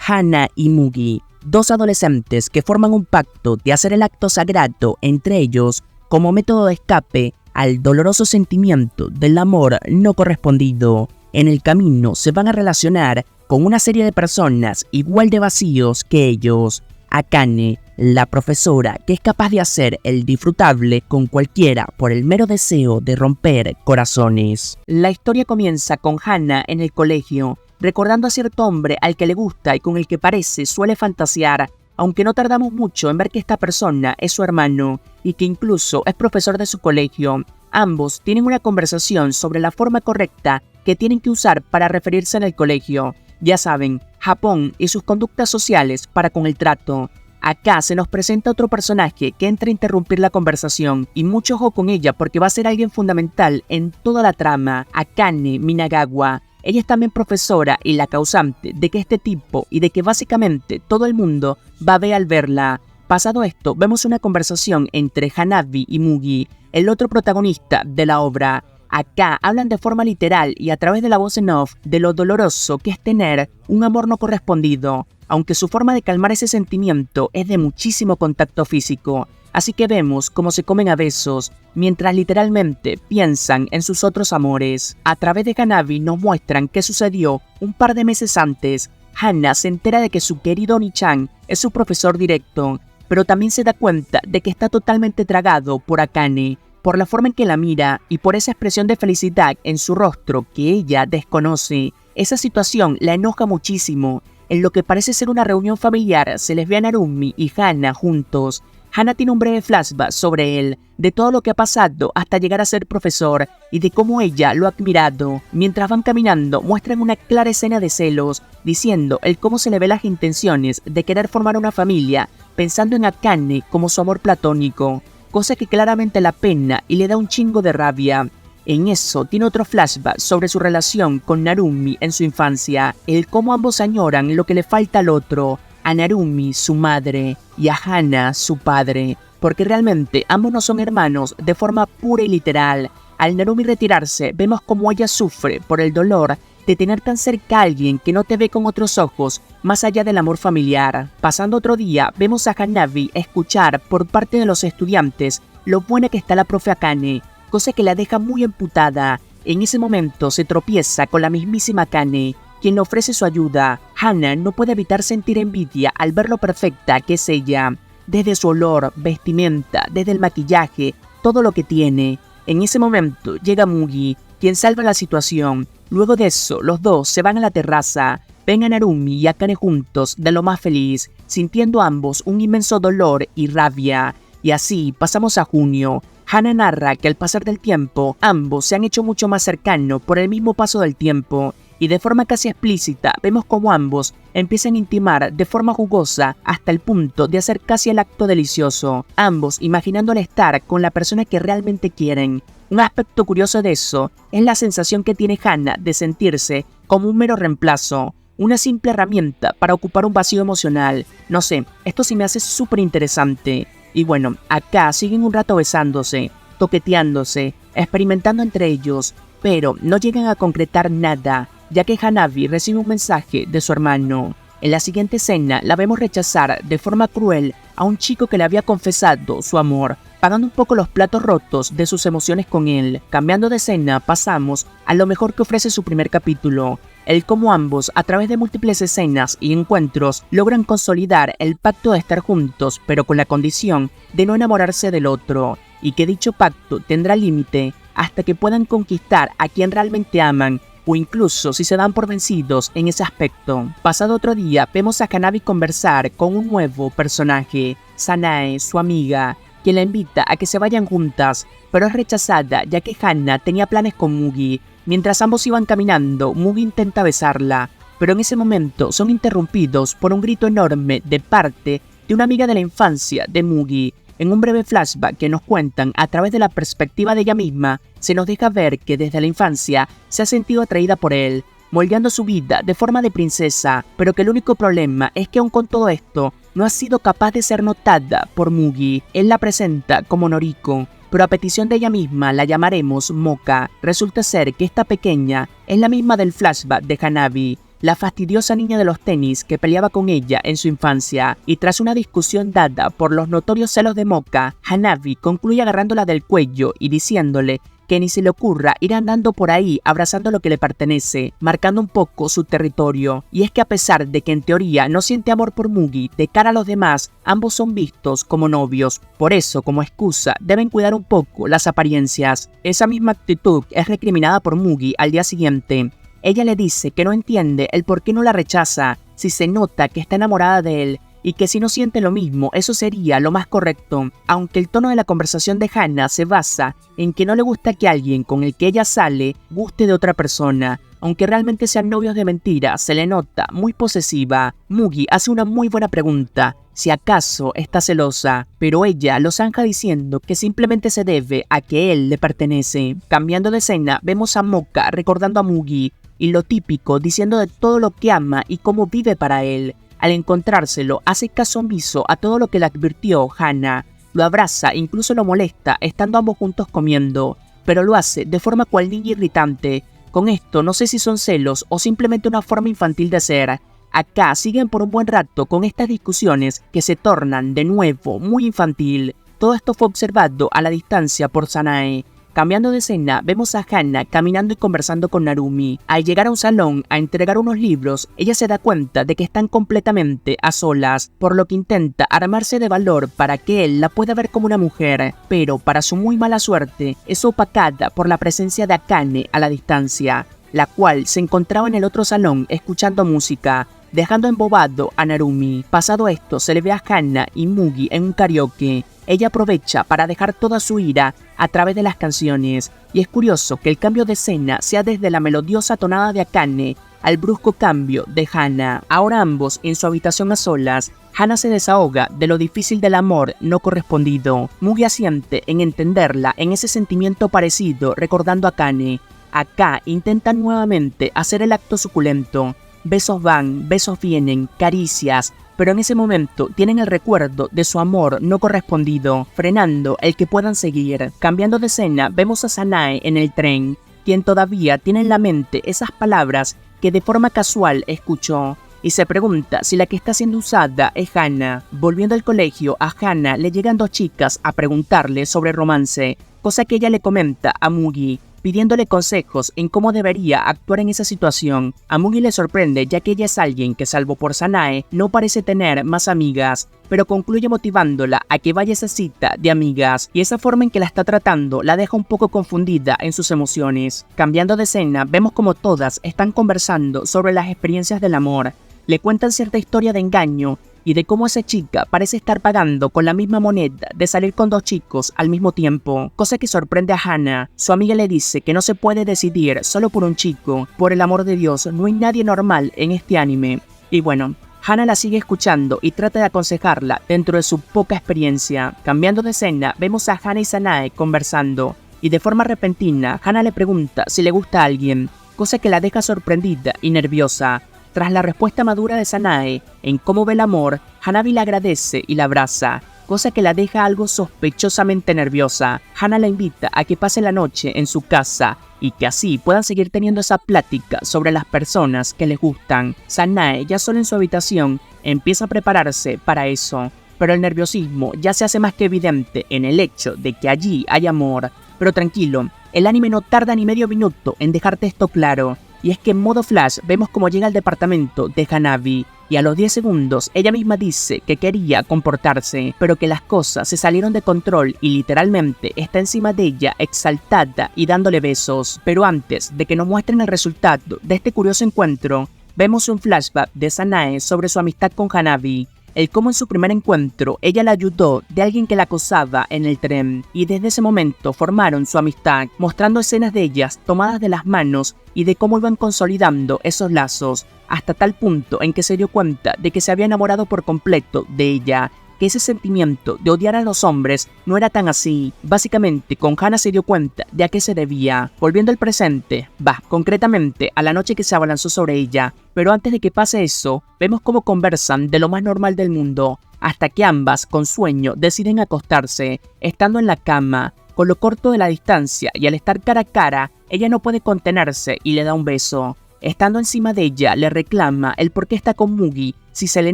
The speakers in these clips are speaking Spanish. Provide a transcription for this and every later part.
Hana y Mugi, dos adolescentes que forman un pacto de hacer el acto sagrado entre ellos como método de escape al doloroso sentimiento del amor no correspondido. En el camino se van a relacionar con una serie de personas igual de vacíos que ellos. Akane, la profesora que es capaz de hacer el disfrutable con cualquiera por el mero deseo de romper corazones. La historia comienza con Hana en el colegio, recordando a cierto hombre al que le gusta y con el que suele fantasear, aunque no tardamos mucho en ver que esta persona es su hermano y que incluso es profesor de su colegio. Ambos tienen una conversación sobre la forma correcta que tienen que usar para referirse en el colegio. Ya saben, Japón y sus conductas sociales para con el trato. Acá se nos presenta otro personaje que entra a interrumpir la conversación, y mucho ojo con ella porque va a ser alguien fundamental en toda la trama, Akane Minagawa. Ella es también profesora y la causante de que este tipo y de que básicamente todo el mundo babee al verla. Pasado esto, vemos una conversación entre Hanabi y Mugi, el otro protagonista de la obra. Acá hablan de forma literal y a través de la voz en off de lo doloroso que es tener un amor no correspondido, aunque su forma de calmar ese sentimiento es de muchísimo contacto físico. Así que vemos cómo se comen a besos, mientras literalmente piensan en sus otros amores. A través de Hanabi nos muestran qué sucedió un par de meses antes. Hana se entera de que su querido Oni-chan es su profesor directo, pero también se da cuenta de que está totalmente tragado por Akane, por la forma en que la mira y por esa expresión de felicidad en su rostro que ella desconoce. Esa situación la enoja muchísimo. En lo que parece ser una reunión familiar, se les ve a Narumi y Hana juntos. Hana tiene un breve flashback sobre él, de todo lo que ha pasado hasta llegar a ser profesor y de cómo ella lo ha admirado. Mientras van caminando, muestran una clara escena de celos, diciendo el cómo se le ve las intenciones de querer formar una familia, pensando en Akane como su amor platónico, cosa que claramente la pena y le da un chingo de rabia. En eso tiene otro flashback sobre su relación con Narumi en su infancia, el cómo ambos añoran lo que le falta al otro, a Narumi su madre y a Hana su padre, porque realmente ambos no son hermanos de forma pura y literal. Al Narumi retirarse, vemos cómo ella sufre por el dolor de tener tan cerca a alguien que no te ve con otros ojos, más allá del amor familiar. Pasando otro día, vemos a Hanabi escuchar por parte de los estudiantes lo buena que está la profe Akane, cosa que la deja muy emputada. En ese momento se tropieza con la mismísima Akane, quien le ofrece su ayuda. Hana no puede evitar sentir envidia al ver lo perfecta que es ella, desde su olor, vestimenta, desde el maquillaje, todo lo que tiene. En ese momento llega Mugi, quien salva la situación. Luego de eso, los dos se van a la terraza, ven a Narumi y Akane juntos de lo más feliz, sintiendo ambos un inmenso dolor y rabia. Y así pasamos a junio. Hana narra que al pasar del tiempo, ambos se han hecho mucho más cercanos por el mismo paso del tiempo, y de forma casi explícita vemos cómo ambos empiezan a intimar de forma jugosa hasta el punto de hacer casi el acto delicioso, ambos imaginando el estar con la persona que realmente quieren. Un aspecto curioso de eso es la sensación que tiene Hana de sentirse como un mero reemplazo, una simple herramienta para ocupar un vacío emocional. No sé, esto sí me hace súper interesante. Y bueno, acá siguen un rato besándose, toqueteándose, experimentando entre ellos, pero no llegan a concretar nada, ya que Hanabi recibe un mensaje de su hermano. En la siguiente escena la vemos rechazar de forma cruel a un chico que le había confesado su amor, pagando un poco los platos rotos de sus emociones con él. Cambiando de escena, pasamos a lo mejor que ofrece su primer capítulo, el cómo ambos, a través de múltiples escenas y encuentros, logran consolidar el pacto de estar juntos, pero con la condición de no enamorarse del otro, y que dicho pacto tendrá límite hasta que puedan conquistar a quien realmente aman, o incluso si se dan por vencidos en ese aspecto. Pasado otro día, vemos a Hanabi conversar con un nuevo personaje, Sanae, su amiga, quien la invita a que se vayan juntas, pero es rechazada ya que Hana tenía planes con Mugi. Mientras ambos iban caminando, Mugi intenta besarla, pero en ese momento son interrumpidos por un grito enorme de parte de una amiga de la infancia de Mugi. En un breve flashback que nos cuentan a través de la perspectiva de ella misma, se nos deja ver que desde la infancia se ha sentido atraída por él, moldeando su vida de forma de princesa, pero que el único problema es que aun con todo esto, no ha sido capaz de ser notada por Mugi. Él la presenta como Noriko, pero a petición de ella misma la llamaremos Moka. Resulta ser que esta pequeña es la misma del flashback de Hanabi, la fastidiosa niña de los tenis que peleaba con ella en su infancia, y tras una discusión dada por los notorios celos de Moka, Hanabi concluye agarrándola del cuello y diciéndole que ni se le ocurra ir andando por ahí abrazando lo que le pertenece, marcando un poco su territorio. Y es que a pesar de que en teoría no siente amor por Mugi, de cara a los demás, ambos son vistos como novios. Por eso, como excusa, deben cuidar un poco las apariencias. Esa misma actitud es recriminada por Mugi al día siguiente. Ella le dice que no entiende el por qué no la rechaza, si se nota que está enamorada de él, y que si no siente lo mismo, eso sería lo más correcto, aunque el tono de la conversación de Hana se basa en que no le gusta que alguien con el que ella sale guste de otra persona. Aunque realmente sean novios de mentira, se le nota muy posesiva. Mugi hace una muy buena pregunta, si acaso está celosa, pero ella lo zanja diciendo que simplemente se debe a que él le pertenece. Cambiando de escena, vemos a Moka recordando a Mugi, y lo típico diciendo de todo lo que ama y cómo vive para él. Al encontrárselo, hace caso omiso a todo lo que le advirtió Hana. Lo abraza, incluso lo molesta, estando ambos juntos comiendo, pero lo hace de forma cual niña irritante. Con esto no sé si son celos o simplemente una forma infantil de ser. Acá siguen por un buen rato con estas discusiones que se tornan de nuevo muy infantil. Todo esto fue observado a la distancia por Sanae. Cambiando de escena, vemos a Hana caminando y conversando con Narumi. Al llegar a un salón a entregar unos libros, ella se da cuenta de que están completamente a solas, por lo que intenta armarse de valor para que él la pueda ver como una mujer, pero para su muy mala suerte, es opacada por la presencia de Akane a la distancia, la cual se encontraba en el otro salón escuchando música, dejando embobado a Narumi. Pasado esto, se le ve a Hana y Mugi en un karaoke. Ella aprovecha para dejar toda su ira a través de las canciones, y es curioso que el cambio de escena sea desde la melodiosa tonada de Akane al brusco cambio de Hana. Ahora ambos en su habitación a solas, Hana se desahoga de lo difícil del amor no correspondido. Mugi asiente en entenderla en ese sentimiento parecido recordando a Akane. Acá intentan nuevamente hacer el acto suculento. Besos van, besos vienen, caricias, pero en ese momento tienen el recuerdo de su amor no correspondido, frenando el que puedan seguir. Cambiando de escena, vemos a Sanae en el tren, quien todavía tiene en la mente esas palabras que de forma casual escuchó, y se pregunta si la que está siendo usada es Hana. Volviendo al colegio, a Hana le llegan dos chicas a preguntarle sobre romance, cosa que ella le comenta a Mugi, pidiéndole consejos en cómo debería actuar en esa situación. A Mugi le sorprende ya que ella es alguien que, salvo por Sanae, no parece tener más amigas, pero concluye motivándola a que vaya a esa cita de amigas, y esa forma en que la está tratando la deja un poco confundida en sus emociones. Cambiando de escena, vemos como todas están conversando sobre las experiencias del amor. Le cuentan cierta historia de engaño y de cómo esa chica parece estar pagando con la misma moneda de salir con dos chicos al mismo tiempo, cosa que sorprende a Hana. Su amiga le dice que no se puede decidir solo por un chico. Por el amor de Dios, no hay nadie normal en este anime. Y bueno, Hana la sigue escuchando y trata de aconsejarla dentro de su poca experiencia. Cambiando de escena, vemos a Hana y Sanae conversando, y de forma repentina, Hana le pregunta si le gusta a alguien, cosa que la deja sorprendida y nerviosa. Tras la respuesta madura de Sanae en cómo ve el amor, Hanabi le agradece y la abraza, cosa que la deja algo sospechosamente nerviosa. Hana la invita a que pase la noche en su casa y que así puedan seguir teniendo esa plática sobre las personas que les gustan. Sanae, ya sola en su habitación, empieza a prepararse para eso, pero el nerviosismo ya se hace más que evidente en el hecho de que allí hay amor. Pero tranquilo, el anime no tarda ni medio minuto en dejarte esto claro. Y es que en modo flash vemos cómo llega al departamento de Hanabi, y a los 10 segundos ella misma dice que quería comportarse, pero que las cosas se salieron de control y literalmente está encima de ella exaltada y dándole besos. Pero antes de que nos muestren el resultado de este curioso encuentro, vemos un flashback de Sanae sobre su amistad con Hanabi. El cómo en su primer encuentro ella la ayudó de alguien que la acosaba en el tren, y desde ese momento formaron su amistad, mostrando escenas de ellas tomadas de las manos y de cómo iban consolidando esos lazos, hasta tal punto en que se dio cuenta de que se había enamorado por completo de ella, que ese sentimiento de odiar a los hombres no era tan así. Básicamente, con Hana se dio cuenta de a qué se debía. Volviendo al presente, concretamente a la noche que se abalanzó sobre ella, pero antes de que pase eso, vemos cómo conversan de lo más normal del mundo, hasta que ambas, con sueño, deciden acostarse, estando en la cama. Con lo corto de la distancia y al estar cara a cara, ella no puede contenerse y le da un beso. estando encima de ella, le reclama el por qué está con Mugi si se le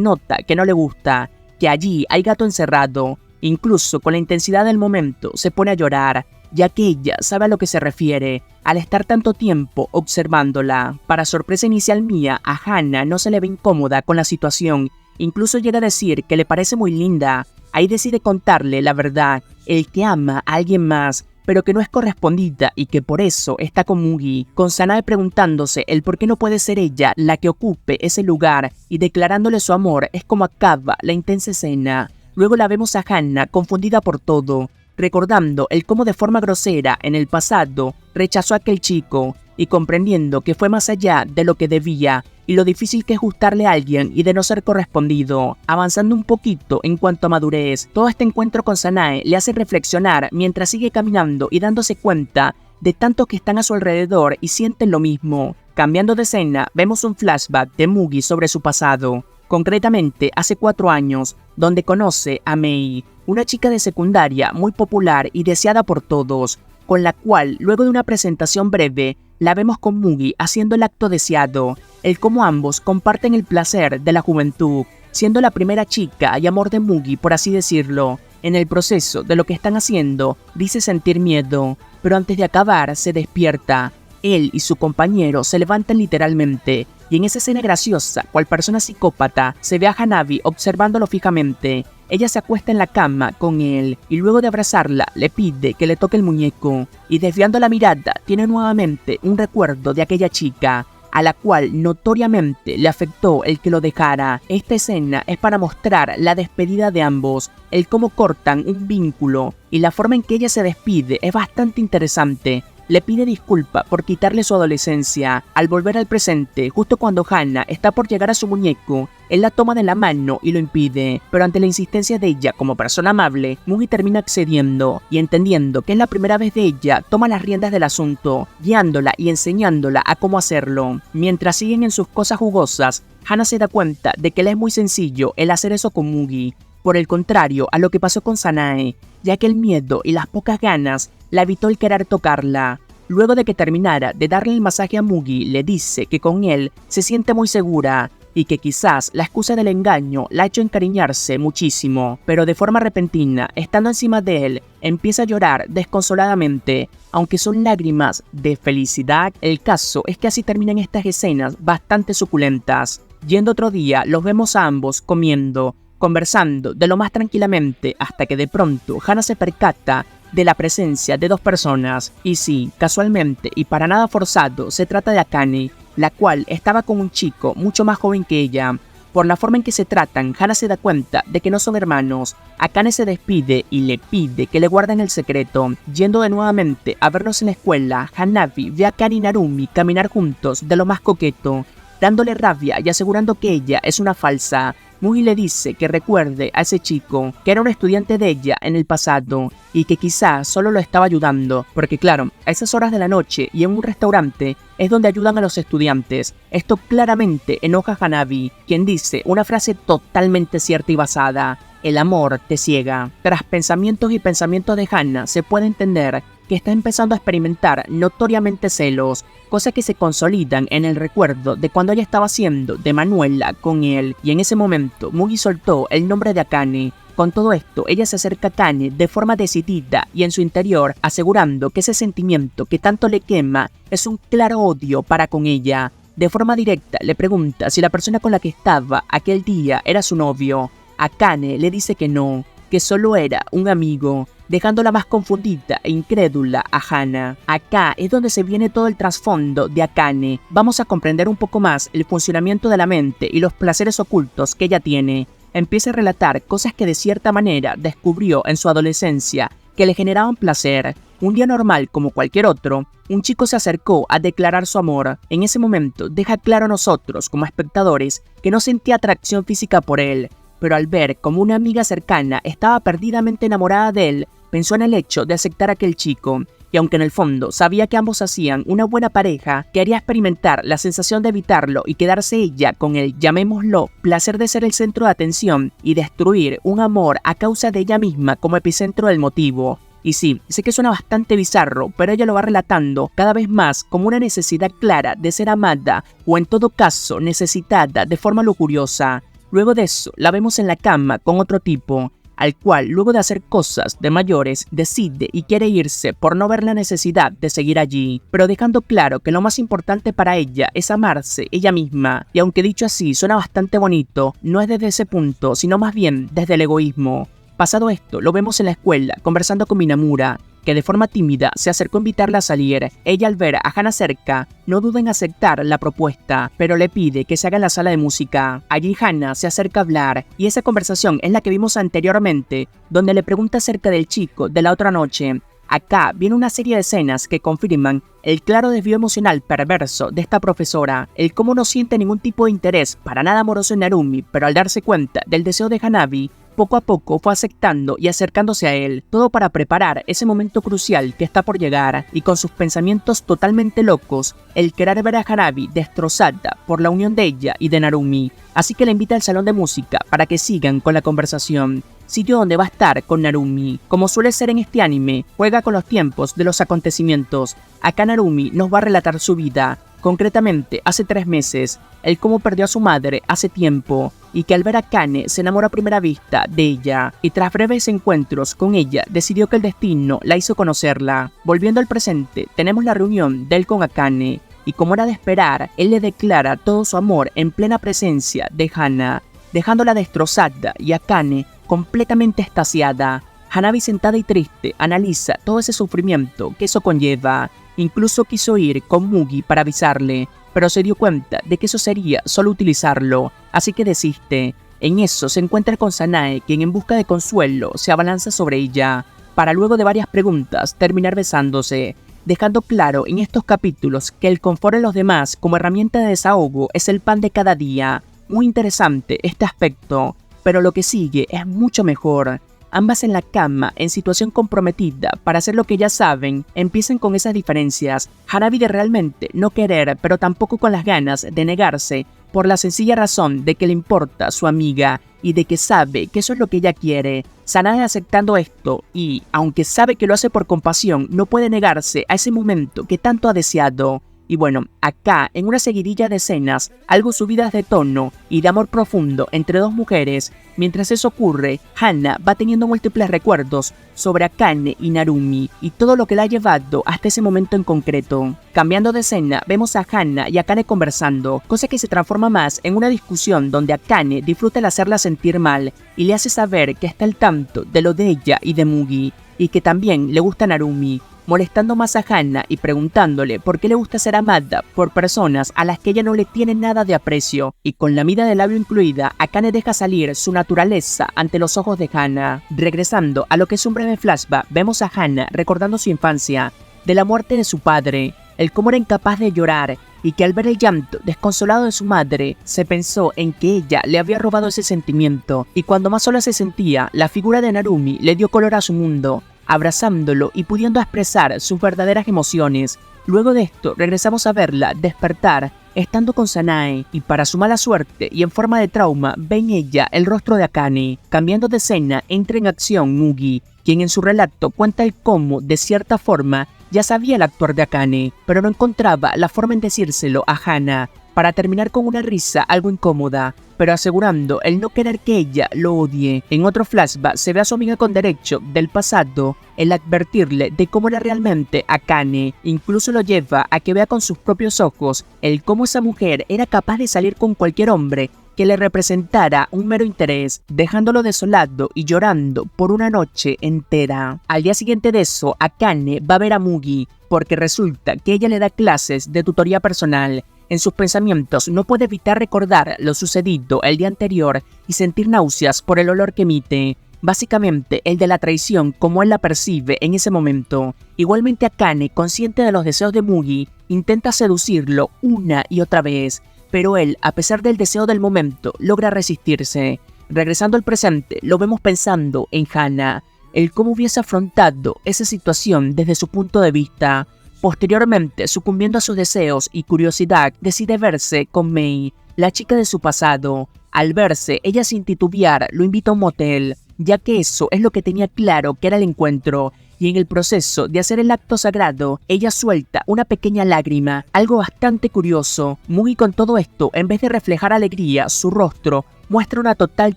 nota que no le gusta, que allí hay gato encerrado. Incluso con la intensidad del momento se pone a llorar, ya que ella sabe a lo que se refiere al estar tanto tiempo observándola. Para sorpresa inicial mía, a Hana no se le ve incómoda con la situación, incluso llega a decir que le parece muy linda. Ahí decide contarle la verdad, el que ama a alguien más, pero que no es correspondida y que por eso está con Mugi, con Sanae preguntándose el por qué no puede ser ella la que ocupe ese lugar y declarándole su amor. Es como acaba la intensa escena. Luego la vemos a Hana confundida por todo, recordando el cómo de forma grosera en el pasado rechazó a aquel chico y comprendiendo que fue más allá de lo que debía y lo difícil que es gustarle a alguien y de no ser correspondido. Avanzando un poquito en cuanto a madurez, todo este encuentro con Sanae le hace reflexionar mientras sigue caminando y dándose cuenta de tantos que están a su alrededor y sienten lo mismo. Cambiando de escena, vemos un flashback de Mugi sobre su pasado, concretamente hace 4 años, donde conoce a Mei, una chica de secundaria muy popular y deseada por todos, con la cual, luego de una presentación breve, la vemos con Mugi haciendo el acto deseado, el cómo ambos comparten el placer de la juventud, siendo la primera chica y amor de Mugi, por así decirlo. En el proceso de lo que están haciendo, dice sentir miedo, pero antes de acabar se despierta. Él y su compañero se levantan literalmente, y en esa escena graciosa, cual persona psicópata, se ve a Hanabi observándolo fijamente. Ella se acuesta en la cama con él y luego de abrazarla le pide que le toque el muñeco y desviando la mirada tiene nuevamente un recuerdo de aquella chica a la cual notoriamente le afectó el que lo dejara. Esta escena es para mostrar la despedida de ambos, el cómo cortan un vínculo y la forma en que ella se despide es bastante interesante. Le pide disculpa por quitarle su adolescencia. Al volver al presente, justo cuando Hana está por llegar a su muñeco, él la toma de la mano y lo impide, pero ante la insistencia de ella como persona amable, Mugi termina accediendo y entendiendo que es la primera vez de ella, toma las riendas del asunto, guiándola y enseñándola a cómo hacerlo. Mientras siguen en sus cosas jugosas, Hana se da cuenta de que le es muy sencillo el hacer eso con Mugi, por el contrario a lo que pasó con Sanae, ya que el miedo y las pocas ganas la evitó el querer tocarla. Luego de que terminara de darle el masaje a Mugi, le dice que con él se siente muy segura y que quizás la excusa del engaño la ha hecho encariñarse muchísimo, pero de forma repentina, estando encima de él, empieza a llorar desconsoladamente, aunque son lágrimas de felicidad. El caso es que así terminan estas escenas bastante suculentas. Yendo otro día, los vemos a ambos comiendo, conversando de lo más tranquilamente hasta que de pronto Hana se percata de la presencia de 2 personas, y sí, casualmente y para nada forzado, se trata de Akane, la cual estaba con un chico mucho más joven que ella. Por la forma en que se tratan, Hana se da cuenta de que no son hermanos. Akane se despide y le pide que le guarden el secreto. Yendo de nuevamente a verlos en la escuela, Hanabi ve a Akane y Narumi caminar juntos de lo más coqueto, dándole rabia y asegurando que ella es una falsa. Mugi le dice que recuerde a ese chico, que era un estudiante de ella en el pasado y que quizás solo lo estaba ayudando, porque claro, a esas horas de la noche y en un restaurante es donde ayudan a los estudiantes. Esto claramente enoja a Hanabi, quien dice una frase totalmente cierta y basada: el amor te ciega. Tras pensamientos y pensamientos de Hana, se puede entender que está empezando a experimentar notoriamente celos, cosas que se consolidan en el recuerdo de cuando ella estaba haciendo de Manuela con él, y en ese momento Mugi soltó el nombre de Akane. Con todo esto, ella se acerca a Akane de forma decidida y en su interior asegurando que ese sentimiento que tanto le quema es un claro odio para con ella. De forma directa le pregunta si la persona con la que estaba aquel día era su novio. Akane le dice que no, que solo era un amigo, dejándola más confundida e incrédula a Hana. Acá es donde se viene todo el trasfondo de Akane. Vamos a comprender un poco más el funcionamiento de la mente y los placeres ocultos que ella tiene. Empieza a relatar cosas que de cierta manera descubrió en su adolescencia que le generaban placer. Un día normal como cualquier otro, un chico se acercó a declarar su amor. En ese momento deja claro a nosotros como espectadores que no sentía atracción física por él, pero al ver como una amiga cercana estaba perdidamente enamorada de él, pensó en el hecho de aceptar a aquel chico, y aunque en el fondo sabía que ambos hacían una buena pareja, quería experimentar la sensación de evitarlo y quedarse ella con el, llamémoslo, placer de ser el centro de atención y destruir un amor a causa de ella misma como epicentro del motivo. Y sí, sé que suena bastante bizarro, pero ella lo va relatando cada vez más como una necesidad clara de ser amada o en todo caso necesitada de forma lujuriosa. Luego de eso, la vemos en la cama con otro tipo, al cual luego de hacer cosas de mayores decide y quiere irse por no ver la necesidad de seguir allí, pero dejando claro que lo más importante para ella es amarse ella misma, y aunque dicho así suena bastante bonito, no es desde ese punto, sino más bien desde el egoísmo. Pasado esto, lo vemos en la escuela conversando con Minamura, que de forma tímida se acercó a invitarla a salir. Ella, al ver a Hana cerca, no duda en aceptar la propuesta, pero le pide que se haga en la sala de música. Allí Hana se acerca a hablar, y esa conversación es la que vimos anteriormente, donde le pregunta acerca del chico de la otra noche. Acá viene una serie de escenas que confirman el claro desvío emocional perverso de esta profesora, el cómo no siente ningún tipo de interés para nada amoroso en Narumi, pero al darse cuenta del deseo de Hanabi, poco a poco fue aceptando y acercándose a él, todo para preparar ese momento crucial que está por llegar, y con sus pensamientos totalmente locos, el querer ver a Hanabi destrozada por la unión de ella y de Narumi, así que la invita al salón de música para que sigan con la conversación, sitio donde va a estar con Narumi. Como suele ser en este anime, juega con los tiempos de los acontecimientos. Acá Narumi nos va a relatar su vida, concretamente hace 3 meses, el cómo perdió a su madre hace tiempo, y que al ver a Akane se enamoró a primera vista de ella, y tras breves encuentros con ella decidió que el destino la hizo conocerla. Volviendo al presente, tenemos la reunión de él con Akane, y como era de esperar, él le declara todo su amor en plena presencia de Hana, dejándola destrozada y Akane completamente extasiada. Hanabi, sentada y triste, analiza todo ese sufrimiento que eso conlleva. Incluso quiso ir con Mugi para avisarle, pero se dio cuenta de que eso sería solo utilizarlo, así que desiste. En eso se encuentra con Sanae, quien en busca de consuelo se abalanza sobre ella, para luego de varias preguntas terminar besándose, dejando claro en estos capítulos que el confort en los demás como herramienta de desahogo es el pan de cada día. Muy interesante este aspecto, pero lo que sigue es mucho mejor. Ambas en la cama, en situación comprometida para hacer lo que ya saben, empiezan con esas diferencias. Hanabi de realmente no querer, pero tampoco con las ganas de negarse, por la sencilla razón de que le importa su amiga y de que sabe que eso es lo que ella quiere. Sanae aceptando esto y, aunque sabe que lo hace por compasión, no puede negarse a ese momento que tanto ha deseado. Y bueno, acá, en una seguidilla de escenas, algo subidas de tono y de amor profundo entre dos mujeres, mientras eso ocurre, Hana va teniendo múltiples recuerdos sobre Akane y Narumi y todo lo que la ha llevado hasta ese momento en concreto. Cambiando de escena, vemos a Hana y Akane conversando, cosa que se transforma más en una discusión donde Akane disfruta el hacerla sentir mal y le hace saber que está al tanto de lo de ella y de Mugi, y que también le gusta Narumi, molestando más a Hana y preguntándole por qué le gusta ser amada por personas a las que ella no le tiene nada de aprecio, y con la mida de labio incluida, Akane deja salir su naturaleza ante los ojos de Hana. Regresando a lo que es un breve flashback, vemos a Hana recordando su infancia, de la muerte de su padre, el cómo era incapaz de llorar, y que al ver el llanto desconsolado de su madre, se pensó en que ella le había robado ese sentimiento, y cuando más sola se sentía, la figura de Narumi le dio color a su mundo, abrazándolo y pudiendo expresar sus verdaderas emociones. Luego de esto, regresamos a verla despertar, estando con Sanae, y para su mala suerte y en forma de trauma, ve en ella el rostro de Akane. Cambiando de escena, entra en acción Mugi, quien en su relato cuenta el cómo, de cierta forma, ya sabía el actuar de Akane, pero no encontraba la forma en decírselo a Hana, para terminar con una risa algo incómoda, pero asegurando el no querer que ella lo odie. En otro flashback se ve a su amiga con derecho del pasado, el advertirle de cómo era realmente Akane, incluso lo lleva a que vea con sus propios ojos el cómo esa mujer era capaz de salir con cualquier hombre que le representara un mero interés, dejándolo desolado y llorando por una noche entera. Al día siguiente de eso, Akane va a ver a Mugi, porque resulta que ella le da clases de tutoría personal. En sus pensamientos no puede evitar recordar lo sucedido el día anterior y sentir náuseas por el olor que emite, básicamente el de la traición como él la percibe en ese momento. Igualmente Akane, consciente de los deseos de Mugi, intenta seducirlo una y otra vez, pero él, a pesar del deseo del momento, logra resistirse. Regresando al presente, lo vemos pensando en Hana, el cómo hubiese afrontado esa situación desde su punto de vista. Posteriormente, sucumbiendo a sus deseos y curiosidad, decide verse con Mei, la chica de su pasado. Al verse, ella sin titubear lo invita a un motel, ya que eso es lo que tenía claro que era el encuentro, y en el proceso de hacer el acto sagrado, ella suelta una pequeña lágrima, algo bastante curioso. Mugi con todo esto, en vez de reflejar alegría, su rostro muestra una total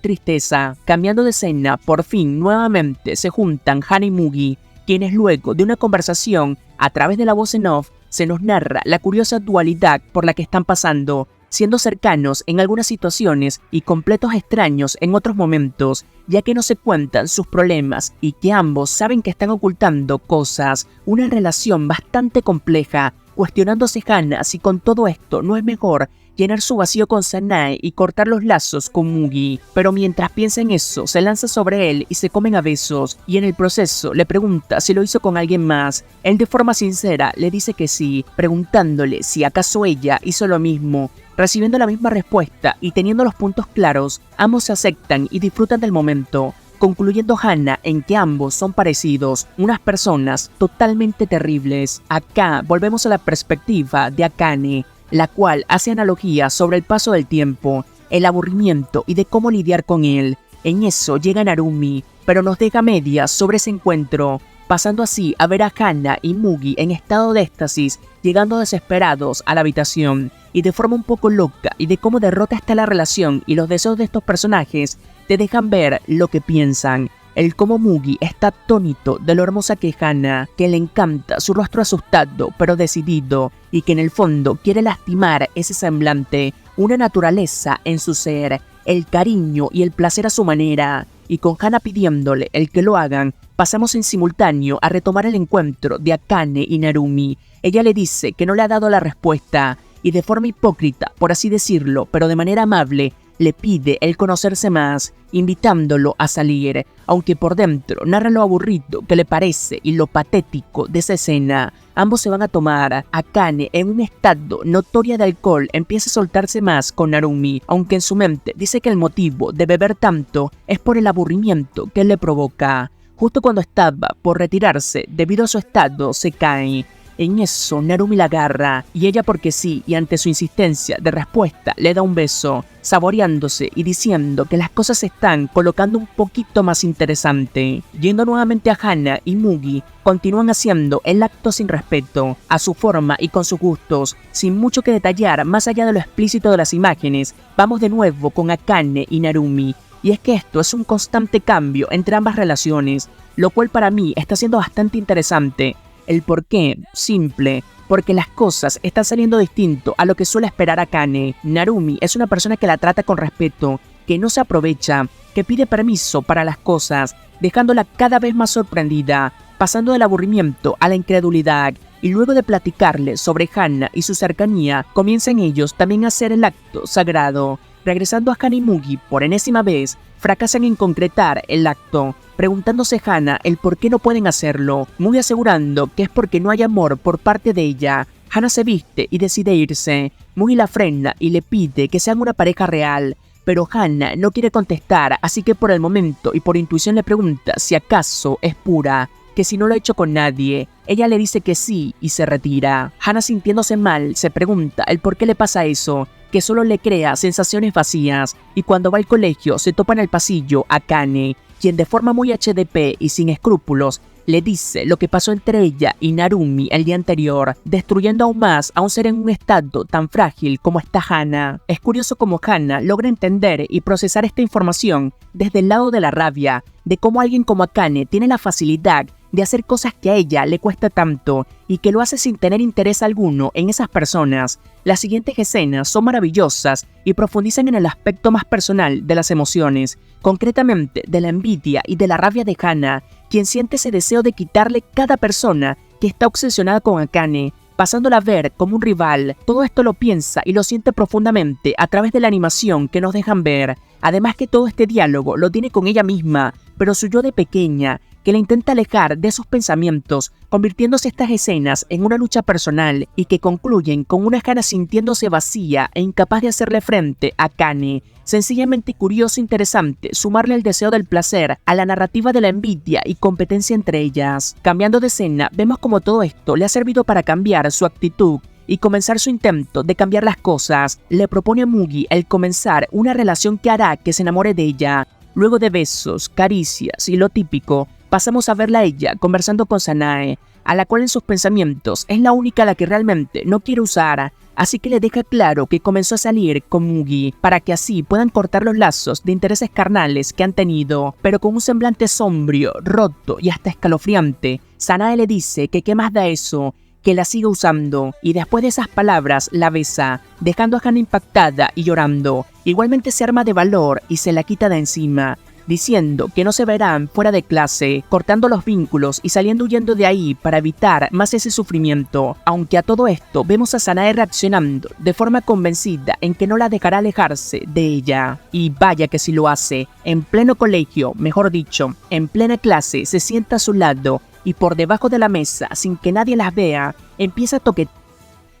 tristeza. Cambiando de escena, por fin nuevamente se juntan Hana y Mugi, quienes luego de una conversación a través de la voz en off, se nos narra la curiosa dualidad por la que están pasando, siendo cercanos en algunas situaciones y completos extraños en otros momentos, ya que no se cuentan sus problemas y que ambos saben que están ocultando cosas, una relación bastante compleja, cuestionándose Hana si con todo esto no es mejor llenar su vacío con Sanae y cortar los lazos con Mugi. Pero mientras piensa en eso, se lanza sobre él y se comen a besos, y en el proceso le pregunta si lo hizo con alguien más. Él de forma sincera le dice que sí, preguntándole si acaso ella hizo lo mismo. Recibiendo la misma respuesta y teniendo los puntos claros, ambos se aceptan y disfrutan del momento, concluyendo Hana en que ambos son parecidos, unas personas totalmente terribles. Acá volvemos a la perspectiva de Akane, la cual hace analogía sobre el paso del tiempo, el aburrimiento y de cómo lidiar con él. En eso llega Narumi, pero nos deja medias sobre ese encuentro, pasando así a ver a Hana y Mugi en estado de éxtasis, llegando desesperados a la habitación, y de forma un poco loca, y de cómo derrota está la relación y los deseos de estos personajes, te dejan ver lo que piensan. El cómo Mugi está atónito de lo hermosa que es Hana, que le encanta su rostro asustado pero decidido, y que en el fondo quiere lastimar ese semblante, una naturaleza en su ser, el cariño y el placer a su manera, y con Hana pidiéndole el que lo hagan, pasamos en simultáneo a retomar el encuentro de Akane y Narumi. Ella le dice que no le ha dado la respuesta, y de forma hipócrita, por así decirlo, pero de manera amable, le pide el conocerse más, invitándolo a salir, aunque por dentro narra lo aburrido que le parece y lo patético de esa escena. Ambos se van a tomar. Akane, en un estado notorio de alcohol, empieza a soltarse más con Narumi, aunque en su mente dice que el motivo de beber tanto es por el aburrimiento que le provoca. Justo cuando estaba por retirarse debido a su estado, se cae. En eso, Narumi la agarra, y ella porque sí, y ante su insistencia de respuesta, le da un beso, saboreándose y diciendo que las cosas se están colocando un poquito más interesante. Yendo nuevamente a Hana y Mugi, continúan haciendo el acto sin respeto, a su forma y con sus gustos, sin mucho que detallar más allá de lo explícito de las imágenes. Vamos de nuevo con Akane y Narumi, y es que esto es un constante cambio entre ambas relaciones, lo cual para mí está siendo bastante interesante. El por qué, simple, porque las cosas están saliendo distinto a lo que suele esperar Akane. Narumi es una persona que la trata con respeto, que no se aprovecha, que pide permiso para las cosas, dejándola cada vez más sorprendida, pasando del aburrimiento a la incredulidad, y luego de platicarle sobre Hana y su cercanía, comienzan ellos también a hacer el acto sagrado. Regresando a Hana y Mugi por enésima vez, fracasan en concretar el acto, preguntándose Hana el por qué no pueden hacerlo, Mugi asegurando que es porque no hay amor por parte de ella. Hana se viste y decide irse. Mugi la frena y le pide que sean una pareja real, pero Hana no quiere contestar, así que por el momento y por intuición le pregunta si acaso es pura, que si no lo ha hecho con nadie. Ella le dice que sí y se retira. Hana, sintiéndose mal, se pregunta el por qué le pasa eso, que solo le crea sensaciones vacías, y cuando va al colegio se topa en el pasillo a Akane, quien de forma muy HDP y sin escrúpulos le dice lo que pasó entre ella y Narumi el día anterior, destruyendo aún más a un ser en un estado tan frágil como está Hana. Es curioso cómo Hana logra entender y procesar esta información desde el lado de la rabia, de cómo alguien como Akane tiene la facilidad de hacer cosas que a ella le cuesta tanto y que lo hace sin tener interés alguno en esas personas. Las siguientes escenas son maravillosas y profundizan en el aspecto más personal de las emociones, concretamente de la envidia y de la rabia de Hana, quien siente ese deseo de quitarle cada persona que está obsesionada con Akane, pasándola a ver como un rival. Todo esto lo piensa y lo siente profundamente a través de la animación que nos dejan ver. Además que todo este diálogo lo tiene con ella misma, pero su yo de pequeña, que la intenta alejar de sus pensamientos, convirtiéndose estas escenas en una lucha personal y que concluyen con una Hana sintiéndose vacía e incapaz de hacerle frente a Akane. Sencillamente curioso e interesante sumarle el deseo del placer a la narrativa de la envidia y competencia entre ellas. Cambiando de escena, vemos como todo esto le ha servido para cambiar su actitud y comenzar su intento de cambiar las cosas. Le propone a Mugi el comenzar una relación que hará que se enamore de ella. Luego de besos, caricias y lo típico, pasamos a verla a ella conversando con Sanae, a la cual en sus pensamientos es la única a la que realmente no quiere usar, así que le deja claro que comenzó a salir con Mugi para que así puedan cortar los lazos de intereses carnales que han tenido, pero con un semblante sombrío, roto y hasta escalofriante. Sanae le dice que qué más da eso, que la siga usando, y después de esas palabras la besa, dejando a Hana impactada y llorando. Igualmente se arma de valor y se la quita de encima, diciendo que no se verán fuera de clase, cortando los vínculos y saliendo huyendo de ahí para evitar más ese sufrimiento. Aunque a todo esto vemos a Sanae reaccionando de forma convencida en que no la dejará alejarse de ella. Y vaya que si lo hace, en pleno colegio, mejor dicho, en plena clase se sienta a su lado y por debajo de la mesa, sin que nadie las vea, empieza a toquetear,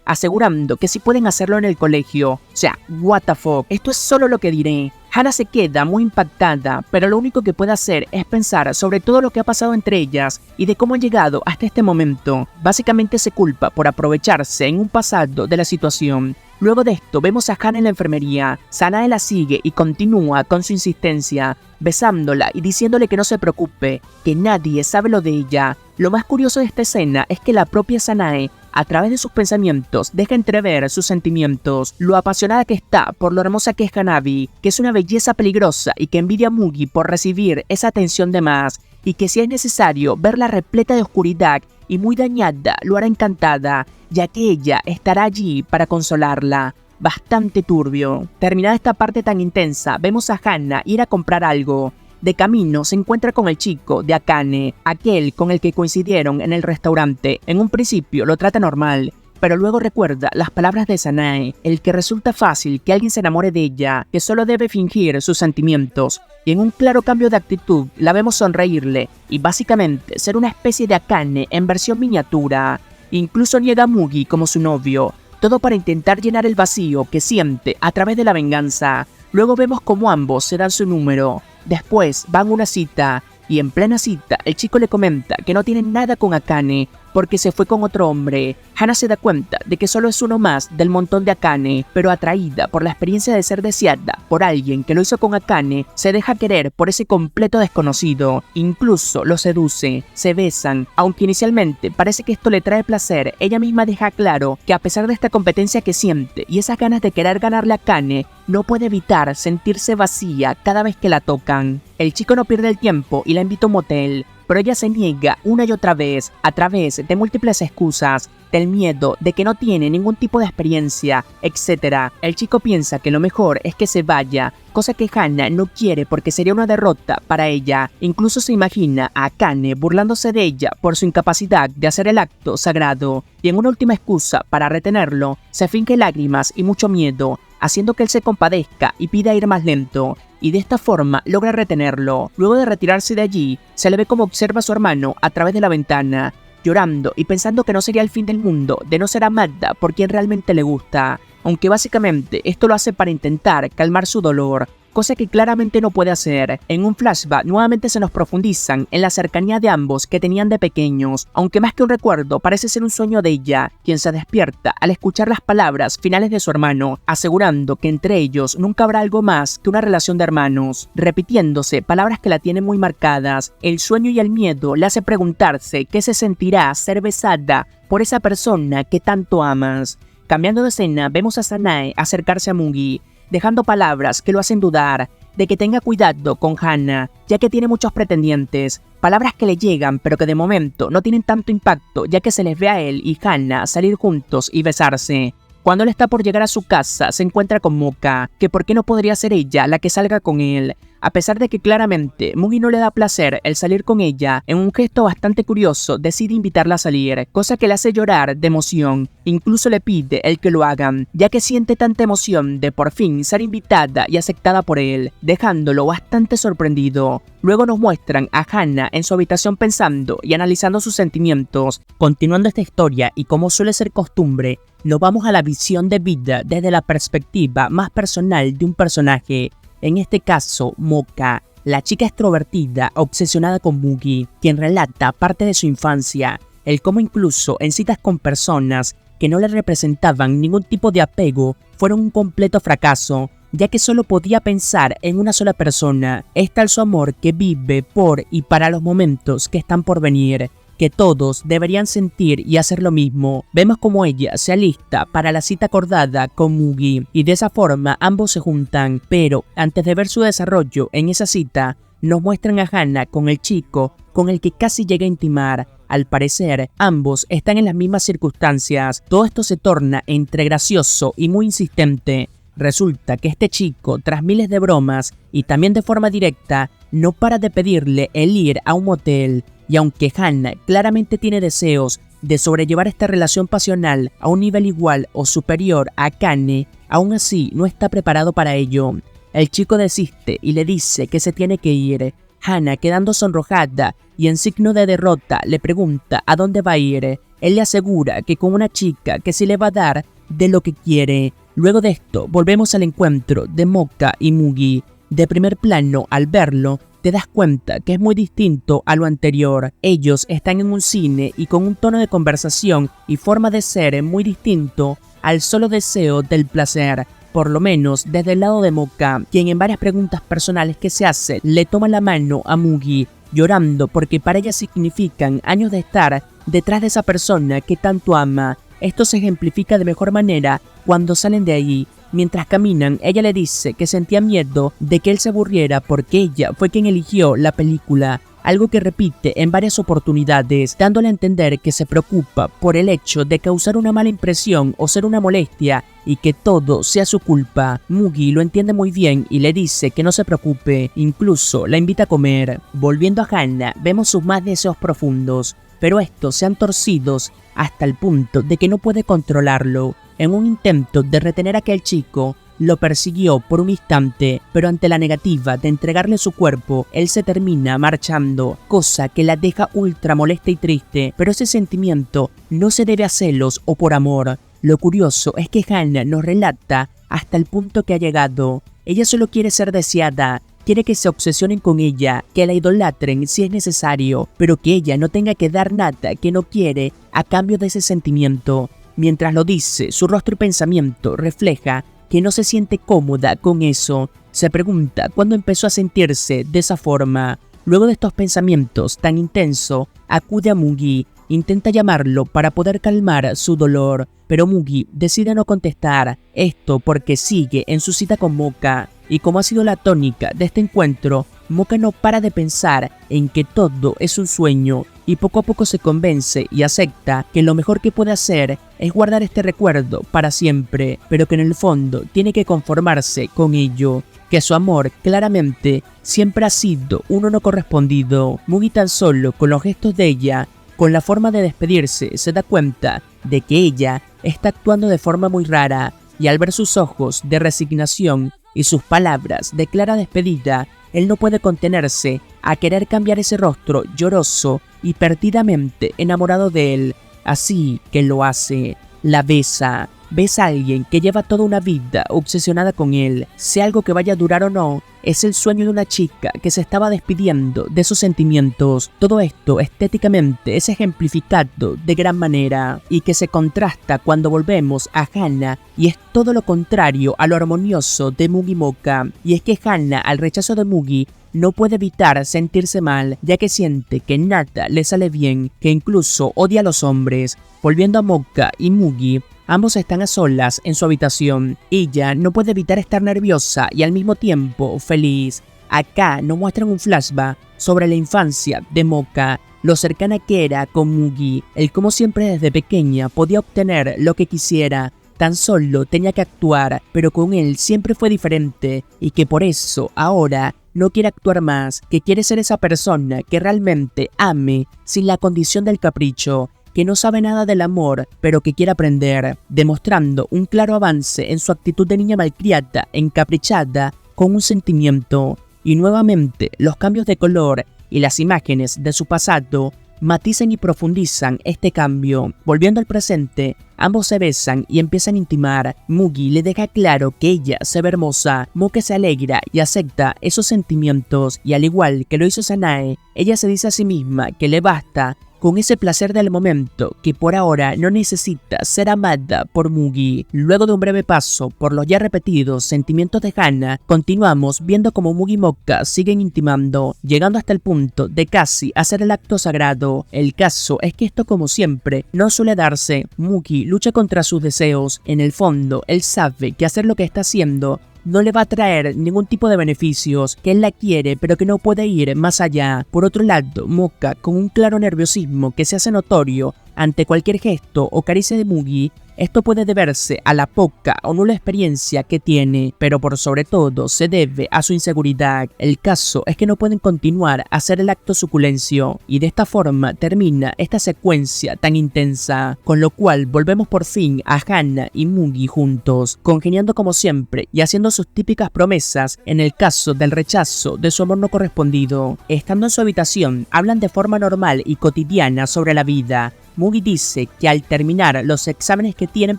asegurando que sí pueden hacerlo en el colegio. O sea, what the fuck, esto es solo lo que diré. Hana se queda muy impactada, pero lo único que puede hacer es pensar sobre todo lo que ha pasado entre ellas y de cómo han llegado hasta este momento. Básicamente se culpa por aprovecharse en un pasado de la situación. Luego de esto vemos a Hana en la enfermería. Sanae la sigue y continúa con su insistencia, besándola y diciéndole que no se preocupe, que nadie sabe lo de ella. Lo más curioso de esta escena es que la propia Sanae, a través de sus pensamientos, deja entrever sus sentimientos, lo apasionada que está por lo hermosa que es Hanabi, que es una belleza peligrosa y que envidia a Mugi por recibir esa atención de más, y que si es necesario verla repleta de oscuridad y muy dañada, lo hará encantada, ya que ella estará allí para consolarla. Bastante turbio. Terminada esta parte tan intensa, vemos a Hana ir a comprar algo. De camino se encuentra con el chico de Akane, aquel con el que coincidieron en el restaurante. En un principio lo trata normal, pero luego recuerda las palabras de Sanae, el que resulta fácil que alguien se enamore de ella, que solo debe fingir sus sentimientos, y en un claro cambio de actitud la vemos sonreírle y básicamente ser una especie de Akane en versión miniatura. Incluso niega a Mugi como su novio, todo para intentar llenar el vacío que siente a través de la venganza. Luego vemos cómo ambos se dan su número, después van a una cita, y en plena cita el chico le comenta que no tiene nada con Akane porque se fue con otro hombre. Hana se da cuenta de que solo es uno más del montón de Akane, pero atraída por la experiencia de ser deseada por alguien que lo hizo con Akane, se deja querer por ese completo desconocido. Incluso lo seduce, se besan, aunque inicialmente parece que esto le trae placer. Ella misma deja claro que a pesar de esta competencia que siente y esas ganas de querer ganarle a Akane, no puede evitar sentirse vacía cada vez que la tocan. El chico no pierde el tiempo y la invita a un motel, pero ella se niega una y otra vez, a través de múltiples excusas, del miedo de que no tiene ningún tipo de experiencia, etc. El chico piensa que lo mejor es que se vaya, cosa que Hana no quiere porque sería una derrota para ella. Incluso se imagina a Akane burlándose de ella por su incapacidad de hacer el acto sagrado, y en una última excusa para retenerlo, se finge lágrimas y mucho miedo, haciendo que él se compadezca y pida ir más lento, y de esta forma logra retenerlo. Luego de retirarse de allí, se le ve como observa a su hermano a través de la ventana, llorando y pensando que no sería el fin del mundo de no ser amada por quien realmente le gusta, aunque básicamente esto lo hace para intentar calmar su dolor, cosa que claramente no puede hacer. En un flashback nuevamente se nos profundizan en la cercanía de ambos que tenían de pequeños, aunque más que un recuerdo parece ser un sueño de ella, quien se despierta al escuchar las palabras finales de su hermano, asegurando que entre ellos nunca habrá algo más que una relación de hermanos, repitiéndose palabras que la tienen muy marcadas. El sueño y el miedo le hace preguntarse qué se sentirá ser besada por esa persona que tanto amas. Cambiando de escena, vemos a Sanae acercarse a Mugi, dejando palabras que lo hacen dudar de que tenga cuidado con Hana, ya que tiene muchos pretendientes, palabras que le llegan pero que de momento no tienen tanto impacto, ya que se les ve a él y Hana salir juntos y besarse. Cuando él está por llegar a su casa, se encuentra con Moka, que por qué no podría ser ella la que salga con él. A pesar de que claramente Mugi no le da placer el salir con ella, en un gesto bastante curioso decide invitarla a salir, cosa que le hace llorar de emoción. Incluso le pide el que lo hagan, ya que siente tanta emoción de por fin ser invitada y aceptada por él, dejándolo bastante sorprendido. Luego nos muestran a Hana en su habitación pensando y analizando sus sentimientos. Continuando esta historia y como suele ser costumbre, nos vamos a la visión de vida desde la perspectiva más personal de un personaje. En este caso, Moka, la chica extrovertida obsesionada con Mugi, quien relata parte de su infancia, el cómo incluso en citas con personas que no le representaban ningún tipo de apego fueron un completo fracaso, ya que solo podía pensar en una sola persona. Es tal su amor que vive por y para los momentos que están por venir, que todos deberían sentir y hacer lo mismo. Vemos como ella se alista para la cita acordada con Mugi y de esa forma ambos se juntan, pero antes de ver su desarrollo en esa cita, nos muestran a Hana con el chico con el que casi llega a intimar. Al parecer, ambos están en las mismas circunstancias. Todo esto se torna entre gracioso y muy insistente. Resulta que este chico, tras miles de bromas y también de forma directa, no para de pedirle el ir a un motel. Y aunque Hana claramente tiene deseos de sobrellevar esta relación pasional a un nivel igual o superior a Akane, aún así no está preparado para ello. El chico desiste y le dice que se tiene que ir. Hana, quedando sonrojada y en signo de derrota, le pregunta a dónde va a ir. Él le asegura que con una chica que sí le va a dar de lo que quiere. Luego de esto, volvemos al encuentro de Moka y Mugi. De primer plano, al verlo, te das cuenta que es muy distinto a lo anterior. Ellos están en un cine y con un tono de conversación y forma de ser muy distinto al solo deseo del placer. Por lo menos desde el lado de Moka, quien en varias preguntas personales que se hace le toma la mano a Mugi, llorando porque para ella significan años de estar detrás de esa persona que tanto ama. Esto se ejemplifica de mejor manera cuando salen de ahí. Mientras caminan, ella le dice que sentía miedo de que él se aburriera porque ella fue quien eligió la película, algo que repite en varias oportunidades, dándole a entender que se preocupa por el hecho de causar una mala impresión o ser una molestia y que todo sea su culpa. Mugi lo entiende muy bien y le dice que no se preocupe, incluso la invita a comer. Volviendo a Hana, vemos sus más deseos profundos, pero estos se han torcido hasta el punto de que no puede controlarlo. En un intento de retener a aquel chico, lo persiguió por un instante, pero ante la negativa de entregarle su cuerpo, él se termina marchando, cosa que la deja ultra molesta y triste, pero ese sentimiento no se debe a celos o por amor. Lo curioso es que Hana nos relata hasta el punto que ha llegado. Ella solo quiere ser deseada, quiere que se obsesionen con ella, que la idolatren si es necesario, pero que ella no tenga que dar nada que no quiere a cambio de ese sentimiento. Mientras lo dice, su rostro y pensamiento refleja que no se siente cómoda con eso. Se pregunta cuándo empezó a sentirse de esa forma. Luego de estos pensamientos tan intensos, acude a Mugi, intenta llamarlo para poder calmar su dolor, pero Mugi decide no contestar, esto porque sigue en su cita con Moka. Y como ha sido la tónica de este encuentro, Moka no para de pensar en que todo es un sueño y poco a poco se convence y acepta que lo mejor que puede hacer es guardar este recuerdo para siempre, pero que en el fondo tiene que conformarse con ello, que su amor claramente siempre ha sido uno no correspondido. Mugi tan solo con los gestos de ella, con la forma de despedirse, se da cuenta de que ella está actuando de forma muy rara y al ver sus ojos de resignación y sus palabras de clara despedida, él no puede contenerse a querer cambiar ese rostro lloroso y perdidamente enamorado de él, así que lo hace. La besa. Besa a alguien que lleva toda una vida obsesionada con él, sea algo que vaya a durar o no. Es el sueño de una chica que se estaba despidiendo de sus sentimientos. Todo esto estéticamente es ejemplificado de gran manera y que se contrasta cuando volvemos a Hana y es todo lo contrario a lo armonioso de Mugi Moka. Y es que Hana, al rechazo de Mugi, no puede evitar sentirse mal, ya que siente que nada le sale bien, que incluso odia a los hombres. Volviendo a Moka y Mugi, ambos están a solas en su habitación. Ella no puede evitar estar nerviosa y al mismo tiempo feliz. Acá nos muestran un flashback sobre la infancia de Moka, lo cercana que era con Mugi, el cómo siempre desde pequeña podía obtener lo que quisiera. Tan solo tenía que actuar, pero con él siempre fue diferente y que por eso ahora no quiere actuar más, que quiere ser esa persona que realmente ame sin la condición del capricho, que no sabe nada del amor, pero que quiere aprender, demostrando un claro avance en su actitud de niña malcriada, encaprichada, con un sentimiento. Y nuevamente, los cambios de color y las imágenes de su pasado matizan y profundizan este cambio. Volviendo al presente, ambos se besan y empiezan a intimar. Mugi le deja claro que ella se ve hermosa. Moka se alegra y acepta esos sentimientos y al igual que lo hizo Sanae, ella se dice a sí misma que le basta con ese placer del momento que por ahora no necesita ser amada por Mugi. Luego de un breve paso por los ya repetidos sentimientos de Hana, continuamos viendo como Mugi y Moka siguen intimando, llegando hasta el punto de casi hacer el acto sagrado. El caso es que esto, como siempre, no suele darse. Mugi lucha contra sus deseos. En el fondo, él sabe que hacer lo que está haciendo no le va a traer ningún tipo de beneficios, que él la quiere pero que no puede ir más allá. Por otro lado, Moka, con un claro nerviosismo que se hace notorio ante cualquier gesto o caricia de Mugi, esto puede deberse a la poca o nula experiencia que tiene, pero por sobre todo se debe a su inseguridad. El caso es que no pueden continuar a hacer el acto suculencio, y de esta forma termina esta secuencia tan intensa, con lo cual volvemos por fin a Hana y Mugi juntos, congeniando como siempre y haciendo sus típicas promesas en el caso del rechazo de su amor no correspondido. Estando en su habitación, hablan de forma normal y cotidiana sobre la vida. Mugi dice que al terminar los exámenes que tienen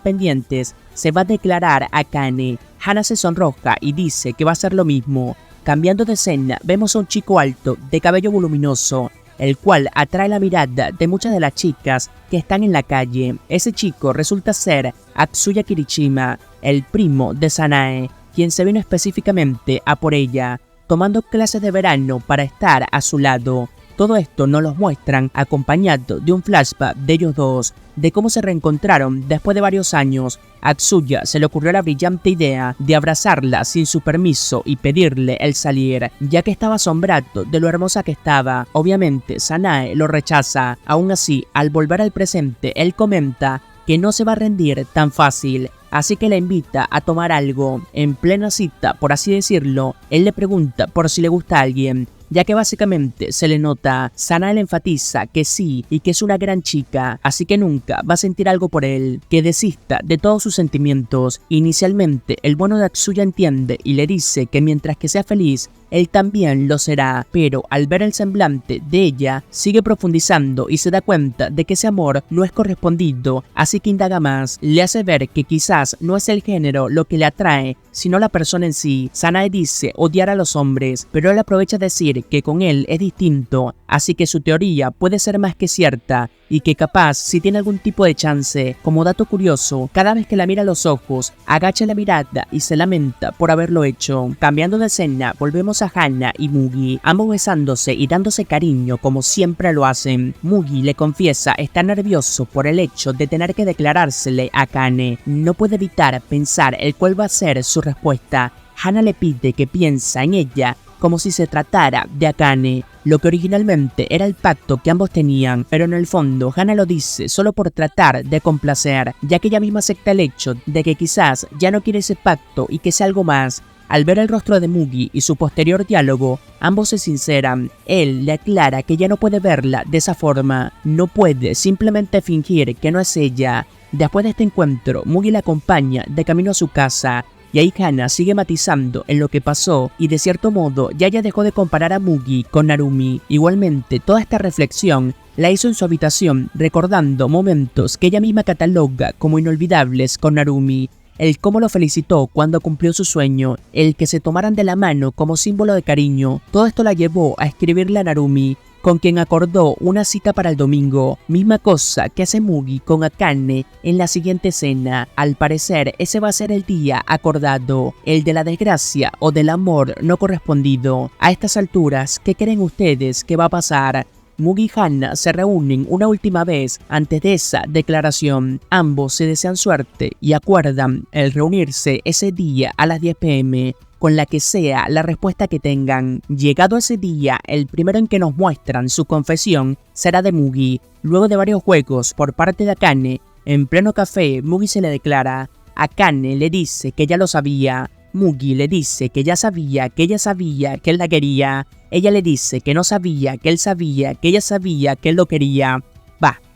pendientes, se va a declarar a Akane. Hana se sonroja y dice que va a hacer lo mismo. Cambiando de escena, vemos a un chico alto, de cabello voluminoso, el cual atrae la mirada de muchas de las chicas que están en la calle. Ese chico resulta ser Atsuya Kirishima, el primo de Sanae, quien se vino específicamente a por ella, tomando clases de verano para estar a su lado. Todo esto nos lo muestran acompañado de un flashback de ellos dos, de cómo se reencontraron después de varios años. A Atsuya se le ocurrió la brillante idea de abrazarla sin su permiso y pedirle el salir, ya que estaba asombrado de lo hermosa que estaba. Obviamente, Sanae lo rechaza. Aún así, al volver al presente, él comenta que no se va a rendir tan fácil, así que la invita a tomar algo. En plena cita, por así decirlo, él le pregunta por si le gusta a alguien, ya que básicamente se le nota. Sanae le enfatiza que sí y que es una gran chica, así que nunca va a sentir algo por él, que desista de todos sus sentimientos. Inicialmente, el bueno de Atsuya entiende y le dice que mientras que sea feliz, él también lo será, pero al ver el semblante de ella, sigue profundizando y se da cuenta de que ese amor no es correspondido, así que indaga más. Le hace ver que quizás no es el género lo que le atrae, sino la persona en sí. Sanae dice odiar a los hombres, pero él aprovecha a decir que con él es distinto, así que su teoría puede ser más que cierta, y que capaz si tiene algún tipo de chance. Como dato curioso, cada vez que la mira a los ojos, agacha la mirada y se lamenta por haberlo hecho. Cambiando de escena, volvemos a Hana y Mugi, ambos besándose y dándose cariño como siempre lo hacen. Mugi le confiesa estar nervioso por el hecho de tener que declarársele a Akane. No puede evitar pensar el cuál va a ser su respuesta. Hana le pide que piensa en ella como si se tratara de Akane, lo que originalmente era el pacto que ambos tenían, pero en el fondo Hana lo dice solo por tratar de complacer, ya que ella misma acepta el hecho de que quizás ya no quiere ese pacto y que sea algo más. Al ver el rostro de Mugi y su posterior diálogo, ambos se sinceran. Él le aclara que ya no puede verla de esa forma, no puede simplemente fingir que no es ella. Después de este encuentro, Mugi la acompaña de camino a su casa, y ahí Hana sigue matizando en lo que pasó, y de cierto modo ya dejó de comparar a Mugi con Narumi. Igualmente, toda esta reflexión la hizo en su habitación, recordando momentos que ella misma cataloga como inolvidables con Narumi. El cómo lo felicitó cuando cumplió su sueño, el que se tomaran de la mano como símbolo de cariño. Todo esto la llevó a escribirle a Narumi, con quien acordó una cita para el domingo, misma cosa que hace Mugi con Akane en la siguiente escena. Al parecer ese va a ser el día acordado, el de la desgracia o del amor no correspondido. A estas alturas, ¿qué creen ustedes que va a pasar? Mugi y Hana se reúnen una última vez antes de esa declaración. Ambos se desean suerte y acuerdan el reunirse ese día a las 10 p.m. con la que sea la respuesta que tengan. Llegado ese día, el primero en que nos muestran su confesión será de Mugi. Luego de varios juegos por parte de Akane, en pleno café, Mugi se le declara. Akane le dice que ya lo sabía. Mugi le dice que ya sabía, que ella sabía que él la quería. Ella le dice que no sabía, que él sabía, que ella sabía que él lo quería.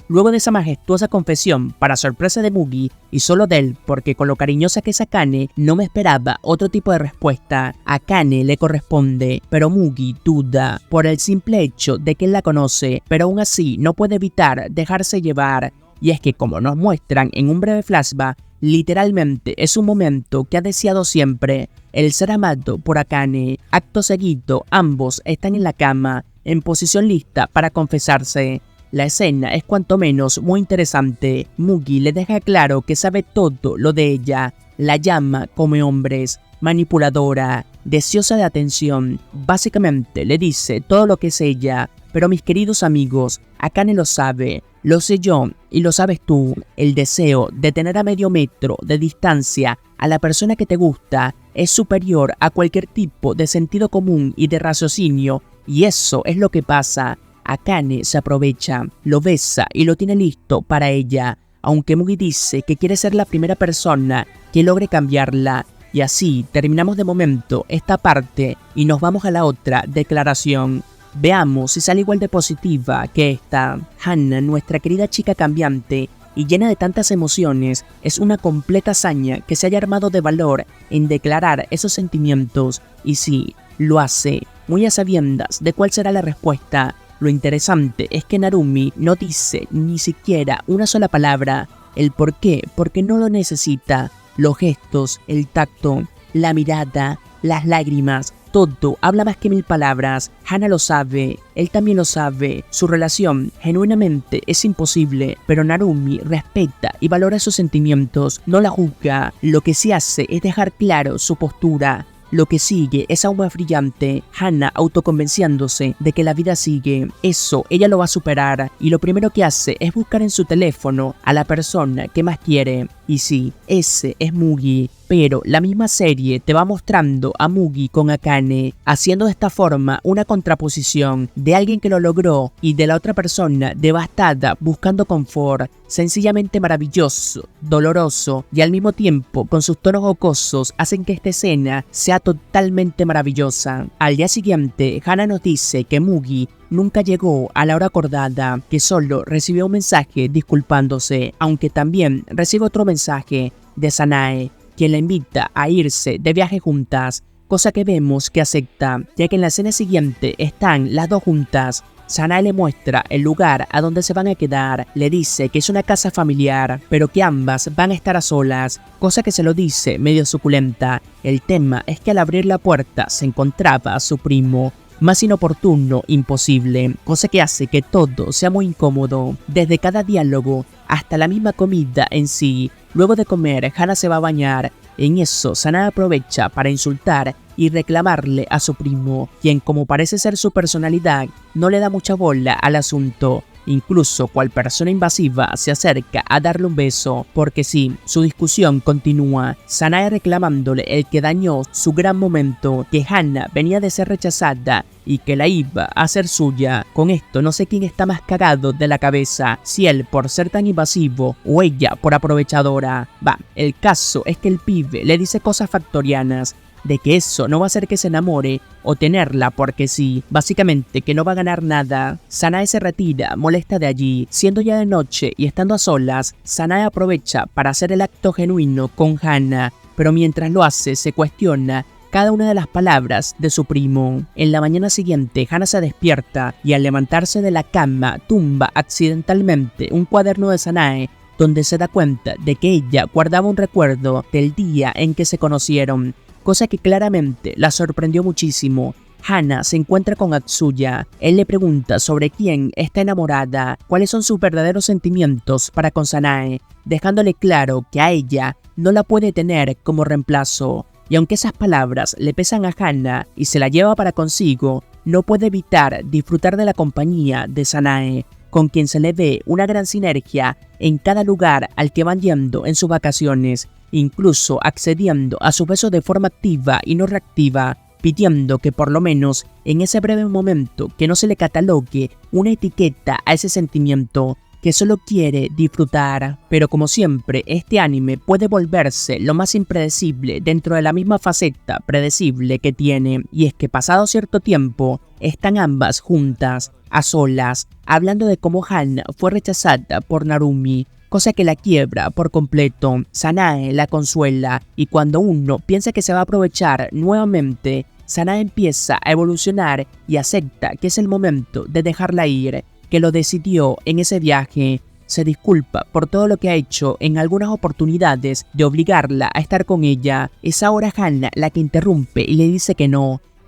Luego de esa majestuosa confesión, para sorpresa de Mugi, y solo de él, porque con lo cariñosa que es Akane, no me esperaba otro tipo de respuesta. Akane le corresponde, pero Mugi duda, por el simple hecho de que él la conoce, pero aún así no puede evitar dejarse llevar. Y es que, como nos muestran en un breve flashback, literalmente es un momento que ha deseado siempre, el ser amado por Akane. Acto seguido, ambos están en la cama, en posición lista para confesarse. La escena es cuanto menos muy interesante. Mugi le deja claro que sabe todo lo de ella, la llama come hombres, manipuladora, deseosa de atención. Básicamente le dice todo lo que es ella. Pero mis queridos amigos, Akane lo sabe, lo sé yo y lo sabes tú. El deseo de tener a medio metro de distancia a la persona que te gusta es superior a cualquier tipo de sentido común y de raciocinio, y eso es lo que pasa. Akane se aprovecha, lo besa y lo tiene listo para ella, aunque Mugi dice que quiere ser la primera persona que logre cambiarla. Y así terminamos de momento esta parte y nos vamos a la otra declaración. Veamos si sale igual de positiva que esta. Hana, nuestra querida chica cambiante y llena de tantas emociones, es una completa hazaña que se haya armado de valor en declarar esos sentimientos. Y sí, lo hace, muy a sabiendas de cuál será la respuesta. Lo interesante es que Narumi no dice ni siquiera una sola palabra. ¿El por qué? Porque no lo necesita. Los gestos, el tacto, la mirada, las lágrimas, todo habla más que 1000 palabras. Hana lo sabe, él también lo sabe. Su relación genuinamente es imposible, pero Narumi respeta y valora sus sentimientos, no la juzga. Lo que sí hace es dejar claro su postura. Lo que sigue es aún más brillante. Hana autoconvenciéndose de que la vida sigue. Eso ella lo va a superar, y lo primero que hace es buscar en su teléfono a la persona que más quiere. Y sí, ese es Mugi. Pero la misma serie te va mostrando a Mugi con Akane, haciendo de esta forma una contraposición de alguien que lo logró y de la otra persona devastada buscando confort. Sencillamente maravilloso, doloroso y al mismo tiempo con sus tonos jocosos hacen que esta escena sea totalmente maravillosa. Al día siguiente, Hana nos dice que Mugi nunca llegó a la hora acordada, que solo recibió un mensaje disculpándose, aunque también recibe otro mensaje de Sanae, quien la invita a irse de viaje juntas, cosa que vemos que acepta, ya que en la escena siguiente están las dos juntas. Sanae le muestra el lugar a donde se van a quedar, le dice que es una casa familiar, pero que ambas van a estar a solas, cosa que se lo dice medio suculenta. El tema es que al abrir la puerta se encontraba a su primo, más inoportuno imposible, cosa que hace que todo sea muy incómodo, desde cada diálogo hasta la misma comida en sí. Luego de comer, Hana se va a bañar. En eso, Sanae aprovecha para insultar y reclamarle a su primo, quien, como parece ser su personalidad, no le da mucha bola al asunto. Incluso cual persona invasiva se acerca a darle un beso, porque sí, su discusión continúa, Sanae reclamándole el que dañó su gran momento, que Hana venía de ser rechazada y que la iba a hacer suya. Con esto no sé quién está más cagado de la cabeza, si él por ser tan invasivo o ella por aprovechadora. El caso es que el pibe le dice cosas factorianas, de que eso no va a hacer que se enamore o tenerla porque sí, básicamente que no va a ganar nada. Sanae se retira molesta de allí. Siendo ya de noche y estando a solas, Sanae aprovecha para hacer el acto genuino con Hana, pero mientras lo hace se cuestiona cada una de las palabras de su primo. En la mañana siguiente, Hana se despierta y al levantarse de la cama tumba accidentalmente un cuaderno de Sanae, donde se da cuenta de que ella guardaba un recuerdo del día en que se conocieron, cosa que claramente la sorprendió muchísimo. Hana se encuentra con Atsuya. Él le pregunta sobre quién está enamorada, cuáles son sus verdaderos sentimientos para con Sanae, dejándole claro que a ella no la puede tener como reemplazo. Y aunque esas palabras le pesan a Hana y se la lleva para consigo, no puede evitar disfrutar de la compañía de Sanae, con quien se le ve una gran sinergia en cada lugar al que van yendo en sus vacaciones, incluso accediendo a sus besos de forma activa y no reactiva, pidiendo que por lo menos en ese breve momento que no se le catalogue una etiqueta a ese sentimiento, que solo quiere disfrutar. Pero como siempre, este anime puede volverse lo más impredecible dentro de la misma faceta predecible que tiene, y es que pasado cierto tiempo, están ambas juntas, a solas, hablando de cómo Hana fue rechazada por Narumi, cosa que la quiebra por completo. Sanae la consuela, y cuando uno piensa que se va a aprovechar nuevamente, Sanae empieza a evolucionar y acepta que es el momento de dejarla ir, que lo decidió en ese viaje. Se disculpa por todo lo que ha hecho en algunas oportunidades de obligarla a estar con ella. Es ahora Hana la que interrumpe y le dice que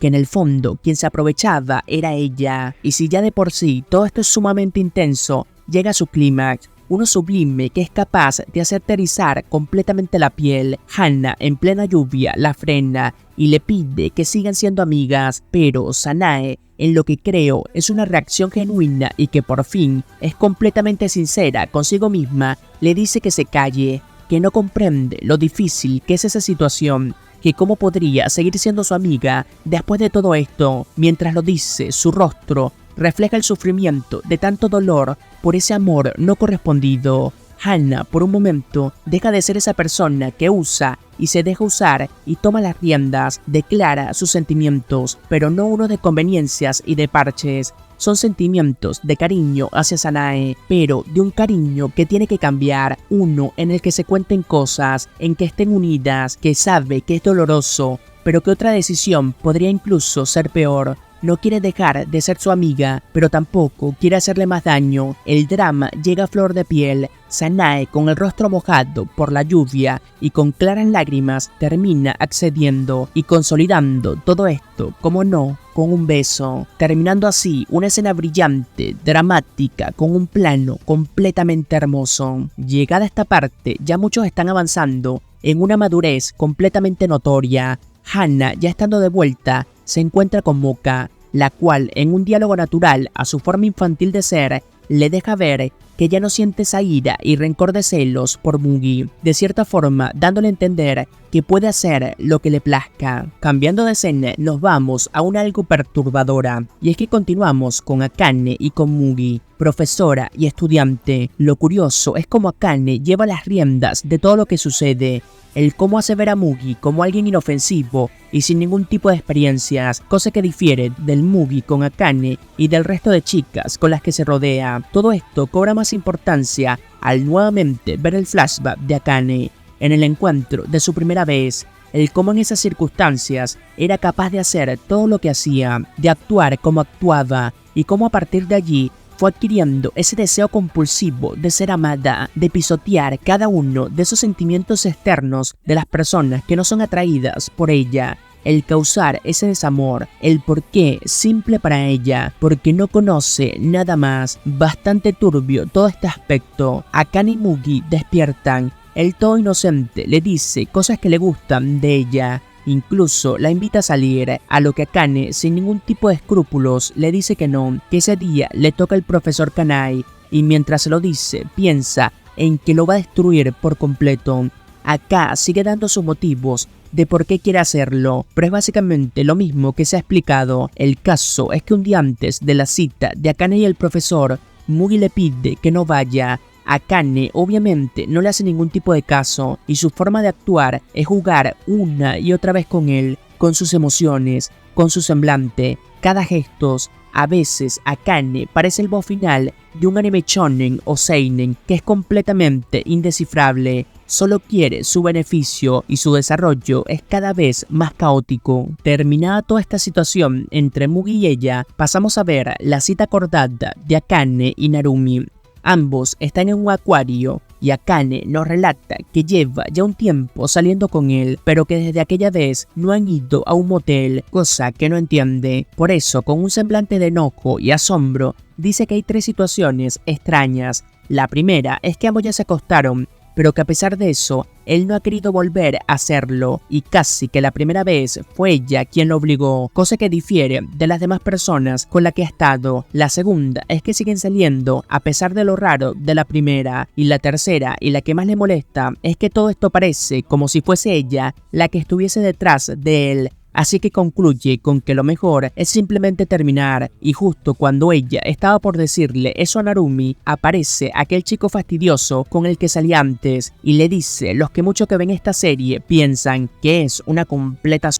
que en el fondo quien se aprovechaba era ella. Y si ya de por sí todo esto es sumamente intenso, llega a su clímax, uno sublime que es capaz de hacerte erizar completamente la piel. Hana, en plena lluvia, la frena y le pide que sigan siendo amigas, pero Sanae, en lo que creo es una reacción genuina y que por fin es completamente sincera consigo misma, le dice que se calle, que no comprende lo difícil que es esa situación, que cómo podría seguir siendo su amiga después de todo esto. Mientras lo dice, su rostro refleja el sufrimiento de tanto dolor por ese amor no correspondido. Hana, por un momento, deja de ser esa persona que usa y se deja usar y toma las riendas, declara sus sentimientos, pero no uno de conveniencias y de parches. Son sentimientos de cariño hacia Sanae, pero de un cariño que tiene que cambiar, uno en el que se cuenten cosas, en que estén unidas, que sabe que es doloroso, pero que otra decisión podría incluso ser peor. No quiere dejar de ser su amiga, pero tampoco quiere hacerle más daño. El drama llega a flor de piel. Sanae, con el rostro mojado por la lluvia y con claras lágrimas, termina accediendo y consolidando todo esto, como no, con un beso, terminando así una escena brillante, dramática, con un plano completamente hermoso. Llegada esta parte, ya muchos están avanzando en una madurez completamente notoria. Hana, ya estando de vuelta, se encuentra con Moka, la cual, en un diálogo natural a su forma infantil de ser, le deja ver que ya no siente esa ira y rencor de celos por Mugi, de cierta forma dándole a entender que puede hacer lo que le plazca. Cambiando de escena, nos vamos a una algo perturbadora, y es que continuamos con Akane y con Mugi, profesora y estudiante. Lo curioso es cómo Akane lleva las riendas de todo lo que sucede, el cómo hace ver a Mugi como alguien inofensivo y sin ningún tipo de experiencias, cosa que difiere del Mugi con Akane y del resto de chicas con las que se rodea. Todo esto cobra más importancia al nuevamente ver el flashback de Akane en el encuentro de su primera vez, el cómo en esas circunstancias era capaz de hacer todo lo que hacía, de actuar como actuaba, y cómo a partir de allí fue adquiriendo ese deseo compulsivo de ser amada, de pisotear cada uno de esos sentimientos externos de las personas que no son atraídas por ella, el causar ese desamor, el porqué simple para ella, porque no conoce nada más. Bastante turbio todo este aspecto. Akane y Mugi despiertan, el todo inocente le dice cosas que le gustan de ella. Incluso la invita a salir, a lo que Akane, sin ningún tipo de escrúpulos, le dice que no, que ese día le toca el profesor Kanai, y mientras se lo dice, piensa en que lo va a destruir por completo. Acá sigue dando sus motivos de por qué quiere hacerlo, pero es básicamente lo mismo que se ha explicado. El caso es que un día antes de la cita de Akane y el profesor, Mugi le pide que no vaya. Akane obviamente no le hace ningún tipo de caso y su forma de actuar es jugar una y otra vez con él, con sus emociones, con su semblante, cada gesto. A veces Akane parece el boss final de un anime shonen o seinen que es completamente indescifrable, solo quiere su beneficio y su desarrollo es cada vez más caótico. Terminada toda esta situación entre Mugi y ella, pasamos a ver la cita acordada de Akane y Narumi. Ambos están en un acuario y Akane nos relata que lleva ya un tiempo saliendo con él, pero que desde aquella vez no han ido a un motel, cosa que no entiende. Por eso, con un semblante de enojo y asombro, dice que hay tres situaciones extrañas. La primera es que ambos ya se acostaron, pero que a pesar de eso, él no ha querido volver a hacerlo y casi que la primera vez fue ella quien lo obligó, cosa que difiere de las demás personas con las que ha estado. La segunda es que siguen saliendo a pesar de lo raro de la primera, y la tercera y la que más le molesta es que todo esto parece como si fuese ella la que estuviese detrás de él. Así que concluye con que lo mejor es simplemente terminar, y justo cuando ella estaba por decirle eso a Narumi, aparece aquel chico fastidioso con el que salía antes y le dice los que mucho que ven esta serie piensan que es una completa...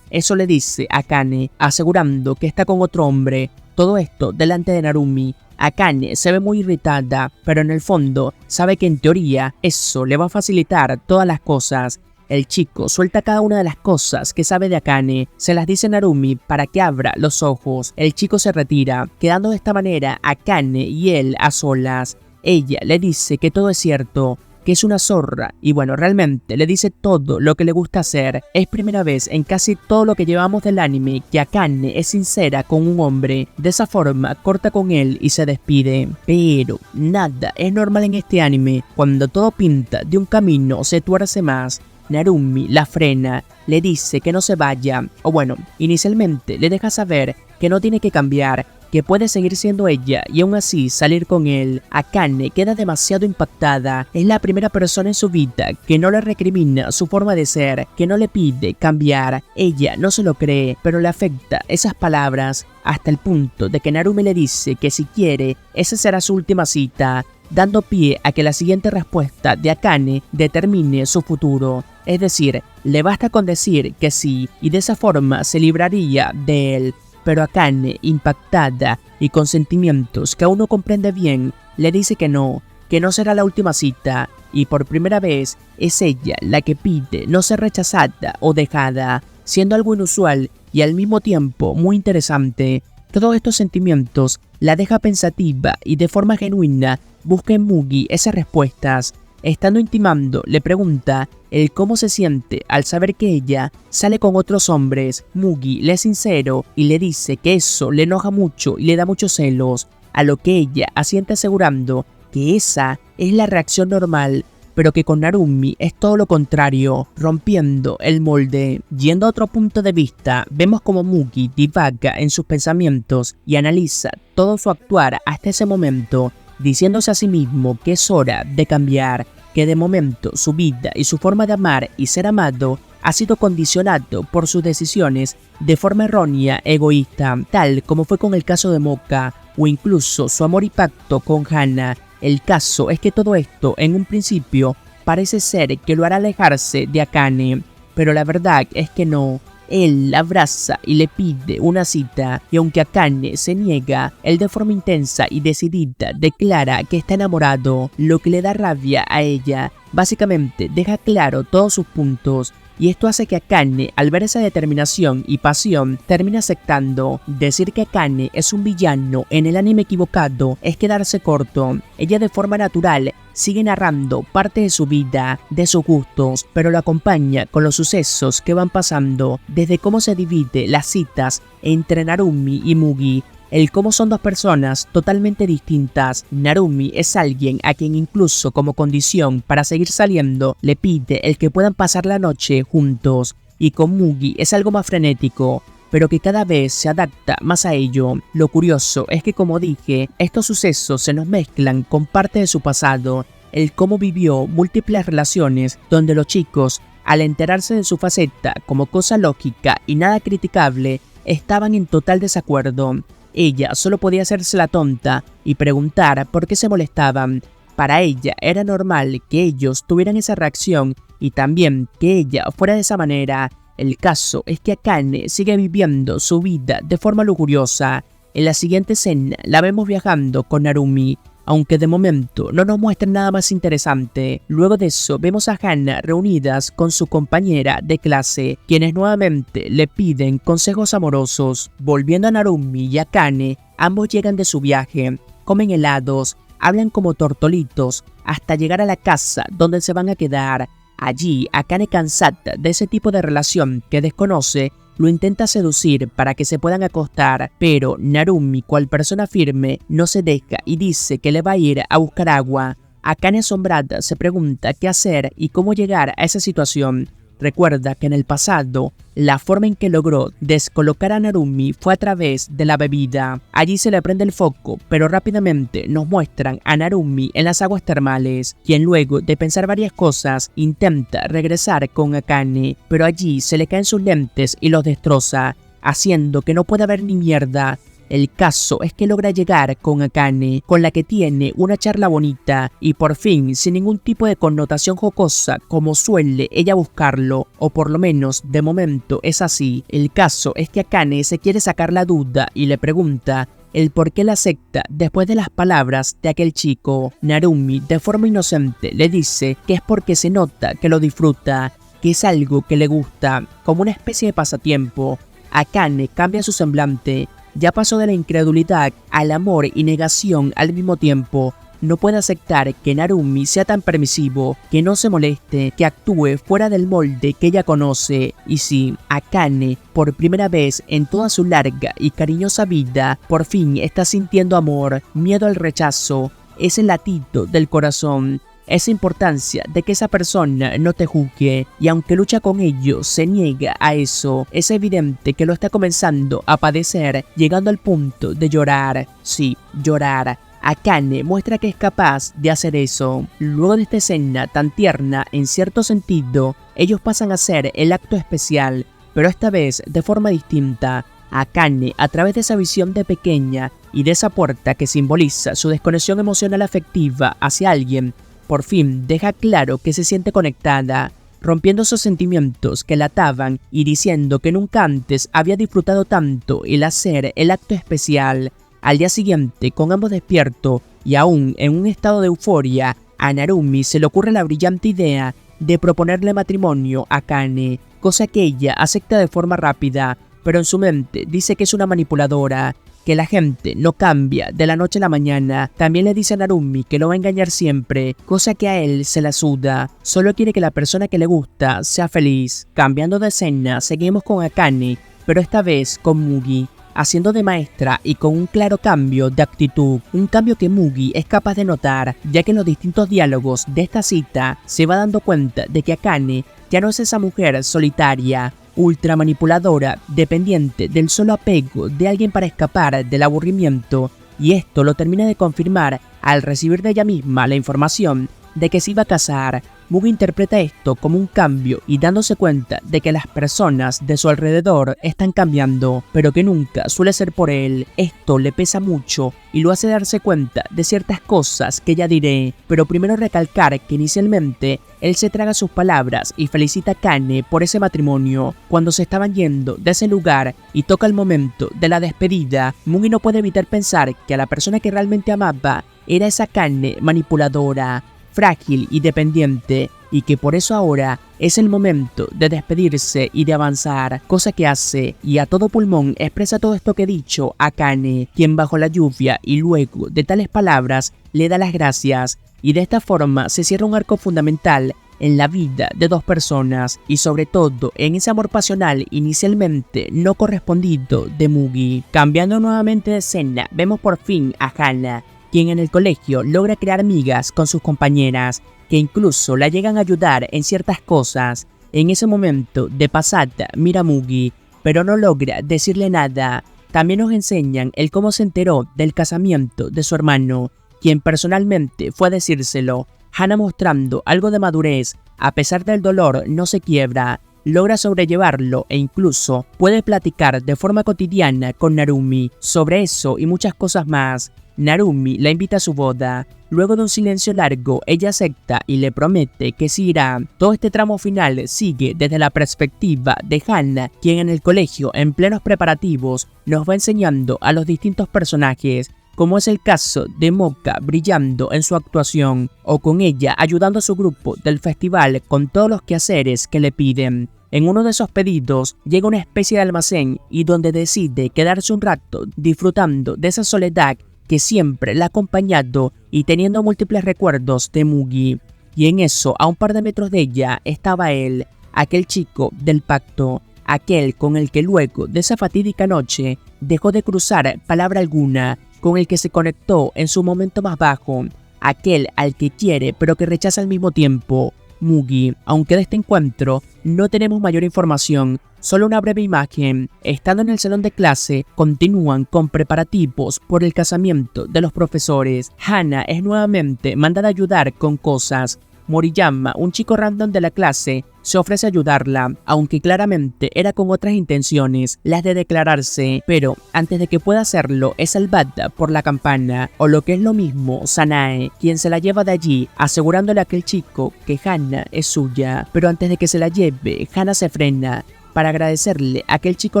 Eso le dice a Akane, asegurando que está con otro hombre. Todo esto delante de Narumi. Akane se ve muy irritada, pero en el fondo sabe que en teoría eso le va a facilitar todas las cosas. El chico suelta cada una de las cosas que sabe de Akane, se las dice a Narumi para que abra los ojos. El chico se retira, quedando de esta manera Akane y él a solas. Ella le dice que todo es cierto, que es una zorra y bueno, realmente le dice todo lo que le gusta hacer. Es primera vez en casi todo lo que llevamos del anime que Akane es sincera con un hombre. De esa forma corta con él y se despide. Pero nada es normal en este anime. Cuando todo pinta de un camino se tuerce más. Narumi la frena, le dice que no se vaya, o bueno, inicialmente le deja saber que no tiene que cambiar, que puede seguir siendo ella y aún así salir con él. Akane queda demasiado impactada, es la primera persona en su vida que no le recrimina su forma de ser, que no le pide cambiar. Ella no se lo cree, pero le afecta esas palabras, hasta el punto de que Narumi le dice que si quiere, esa será su última cita, dando pie a que la siguiente respuesta de Akane determine su futuro. Es decir, le basta con decir que sí y de esa forma se libraría de él. Pero Akane, impactada y con sentimientos que aún no comprende bien, le dice que no será la última cita y por primera vez es ella la que pide no ser rechazada o dejada, siendo algo inusual y al mismo tiempo muy interesante. Todos estos sentimientos la deja pensativa y de forma genuina busca en Mugi esas respuestas. Estando intimando, le pregunta el cómo se siente al saber que ella sale con otros hombres. Mugi le es sincero y le dice que eso le enoja mucho y le da muchos celos, a lo que ella asiente asegurando que esa es la reacción normal, pero que con Narumi es todo lo contrario, rompiendo el molde. Yendo a otro punto de vista, vemos como Mugi divaga en sus pensamientos y analiza todo su actuar hasta ese momento, diciéndose a sí mismo que es hora de cambiar, que de momento su vida y su forma de amar y ser amado ha sido condicionado por sus decisiones de forma errónea, egoísta, tal como fue con el caso de Moka, o incluso su amor y pacto con Hana. El caso es que todo esto en un principio parece ser que lo hará alejarse de Akane, pero la verdad es que no. Él la abraza y le pide una cita, y aunque Akane se niega, él de forma intensa y decidida declara que está enamorado, lo que le da rabia a ella. Básicamente deja claro todos sus puntos, y esto hace que Akane, al ver esa determinación y pasión, termine aceptando. Decir que Akane es un villano en el anime equivocado es quedarse corto. Ella de forma natural sigue narrando parte de su vida, de sus gustos, pero lo acompaña con los sucesos que van pasando, desde cómo se divide las citas entre Narumi y Mugi, el cómo son dos personas totalmente distintas. Narumi es alguien a quien incluso como condición para seguir saliendo le pide el que puedan pasar la noche juntos, y con Mugi es algo más frenético, pero que cada vez se adapta más a ello. Lo curioso es que, como dije, estos sucesos se nos mezclan con parte de su pasado, el cómo vivió múltiples relaciones donde los chicos, al enterarse de su faceta como cosa lógica y nada criticable, estaban en total desacuerdo. Ella solo podía hacerse la tonta y preguntar por qué se molestaban. Para ella era normal que ellos tuvieran esa reacción y también que ella fuera de esa manera. El caso es que Akane sigue viviendo su vida de forma lujuriosa. En la siguiente escena la vemos viajando con Narumi, aunque de momento no nos muestran nada más interesante. Luego de eso vemos a Hana reunidas con su compañera de clase, quienes nuevamente le piden consejos amorosos. Volviendo a Narumi y Akane, ambos llegan de su viaje, comen helados, hablan como tortolitos, hasta llegar a la casa donde se van a quedar. Allí, Akane, cansada de ese tipo de relación que desconoce, lo intenta seducir para que se puedan acostar, pero Narumi, cual persona firme, no se deja y dice que le va a ir a buscar agua. Akane, asombrada, se pregunta qué hacer y cómo llegar a esa situación. Recuerda que en el pasado, la forma en que logró descolocar a Narumi fue a través de la bebida. Allí se le prende el foco, pero rápidamente nos muestran a Narumi en las aguas termales, quien luego de pensar varias cosas intenta regresar con Akane, pero allí se le caen sus lentes y los destroza, haciendo que no pueda ver ni mierda. El caso es que logra llegar con Akane, con la que tiene una charla bonita y por fin sin ningún tipo de connotación jocosa como suele ella buscarlo, o por lo menos de momento es así. El caso es que Akane se quiere sacar la duda y le pregunta el por qué la acepta después de las palabras de aquel chico. Narumi, de forma inocente, le dice que es porque se nota que lo disfruta, que es algo que le gusta, como una especie de pasatiempo. Akane cambia su semblante. Ya pasó de la incredulidad al amor y negación al mismo tiempo. no puede aceptar que Narumi sea tan permisivo, que no se moleste, que actúe fuera del molde que ella conoce. Y sí, Akane, por primera vez en toda su larga y cariñosa vida, por fin está sintiendo amor, miedo al rechazo, ese latido del corazón, esa importancia de que esa persona no te juzgue, y aunque lucha con ello, se niega a eso. Es evidente que lo está comenzando a padecer, llegando al punto de llorar. Sí, llorar. Akane muestra que es capaz de hacer eso. Luego de esta escena tan tierna en cierto sentido, ellos pasan a hacer el acto especial, pero esta vez de forma distinta. Akane, a través de esa visión de pequeña y de esa puerta que simboliza su desconexión emocional afectiva hacia alguien, por fin deja claro que se siente conectada, rompiendo esos sentimientos que la ataban y diciendo que nunca antes había disfrutado tanto el hacer el acto especial. Al día siguiente, con ambos despiertos y aún en un estado de euforia, a Narumi se le ocurre la brillante idea de proponerle matrimonio a Akane, cosa que ella acepta de forma rápida, pero en su mente dice que es una manipuladora, que la gente no cambia de la noche a la mañana. También le dice a Narumi que lo va a engañar siempre, cosa que a él se la suda. Solo quiere que la persona que le gusta sea feliz. Cambiando de escena, seguimos con Akane, pero esta vez con Mugi, haciendo de maestra y con un claro cambio de actitud, un cambio que Mugi es capaz de notar, ya que en los distintos diálogos de esta cita se va dando cuenta de que Akane ya no es esa mujer solitaria, ultra manipuladora, dependiente del solo apego de alguien para escapar del aburrimiento, y esto lo termina de confirmar al recibir de ella misma la información de que se iba a casar. Mugi interpreta esto como un cambio y dándose cuenta de que las personas de su alrededor están cambiando, pero que nunca suele ser por él. Esto le pesa mucho y lo hace darse cuenta de ciertas cosas que ya diré, pero primero recalcar que inicialmente él se traga sus palabras y felicita a Akane por ese matrimonio. Cuando se estaban yendo de ese lugar y toca el momento de la despedida, Mugi no puede evitar pensar que a la persona que realmente amaba era esa Akane manipuladora, frágil y dependiente, y que por eso ahora es el momento de despedirse y de avanzar, cosa que hace, y a todo pulmón expresa todo esto que he dicho a Akane, quien bajo la lluvia y luego de tales palabras le da las gracias, y de esta forma se cierra un arco fundamental en la vida de dos personas, y sobre todo en ese amor pasional inicialmente no correspondido de Mugi. Cambiando nuevamente de escena, vemos por fin a Hana, quien en el colegio logra crear amigas con sus compañeras, que incluso la llegan a ayudar en ciertas cosas. En ese momento, de pasada, mira a Mugi, pero no logra decirle nada. También nos enseñan el cómo se enteró del casamiento de su hermano, quien personalmente fue a decírselo. Hana, mostrando algo de madurez, a pesar del dolor, no se quiebra, logra sobrellevarlo e incluso puede platicar de forma cotidiana con Narumi sobre eso y muchas cosas más. Narumi la invita a su boda. Luego de un silencio largo, ella acepta y le promete que sí irá. Todo este tramo final sigue desde la perspectiva de Hana, quien en el colegio, en plenos preparativos, nos va enseñando a los distintos personajes, como es el caso de Moka brillando en su actuación, o con ella ayudando a su grupo del festival con todos los quehaceres que le piden. En uno de esos pedidos llega una especie de almacén y donde decide quedarse un rato disfrutando de esa soledad que siempre la ha acompañado y teniendo múltiples recuerdos de Mugi. Y en eso, a un par de metros de ella, estaba él, aquel chico del pacto, aquel con el que luego de esa fatídica noche dejó de cruzar palabra alguna, con el que se conectó en su momento más bajo, aquel al que quiere pero que rechaza al mismo tiempo, Mugi. Aunque de este encuentro no tenemos mayor información, solo una breve imagen. Estando en el salón de clase, continúan con preparativos por el casamiento de los profesores. Hana es nuevamente mandada a ayudar con cosas. Moriyama, un chico random de la clase, se ofrece a ayudarla, aunque claramente era con otras intenciones, las de declararse, pero antes de que pueda hacerlo es salvada por la campana, o lo que es lo mismo, Sanae, quien se la lleva de allí, asegurándole a aquel chico que Hana es suya, pero antes de que se la lleve, Hana se frena para agradecerle a aquel chico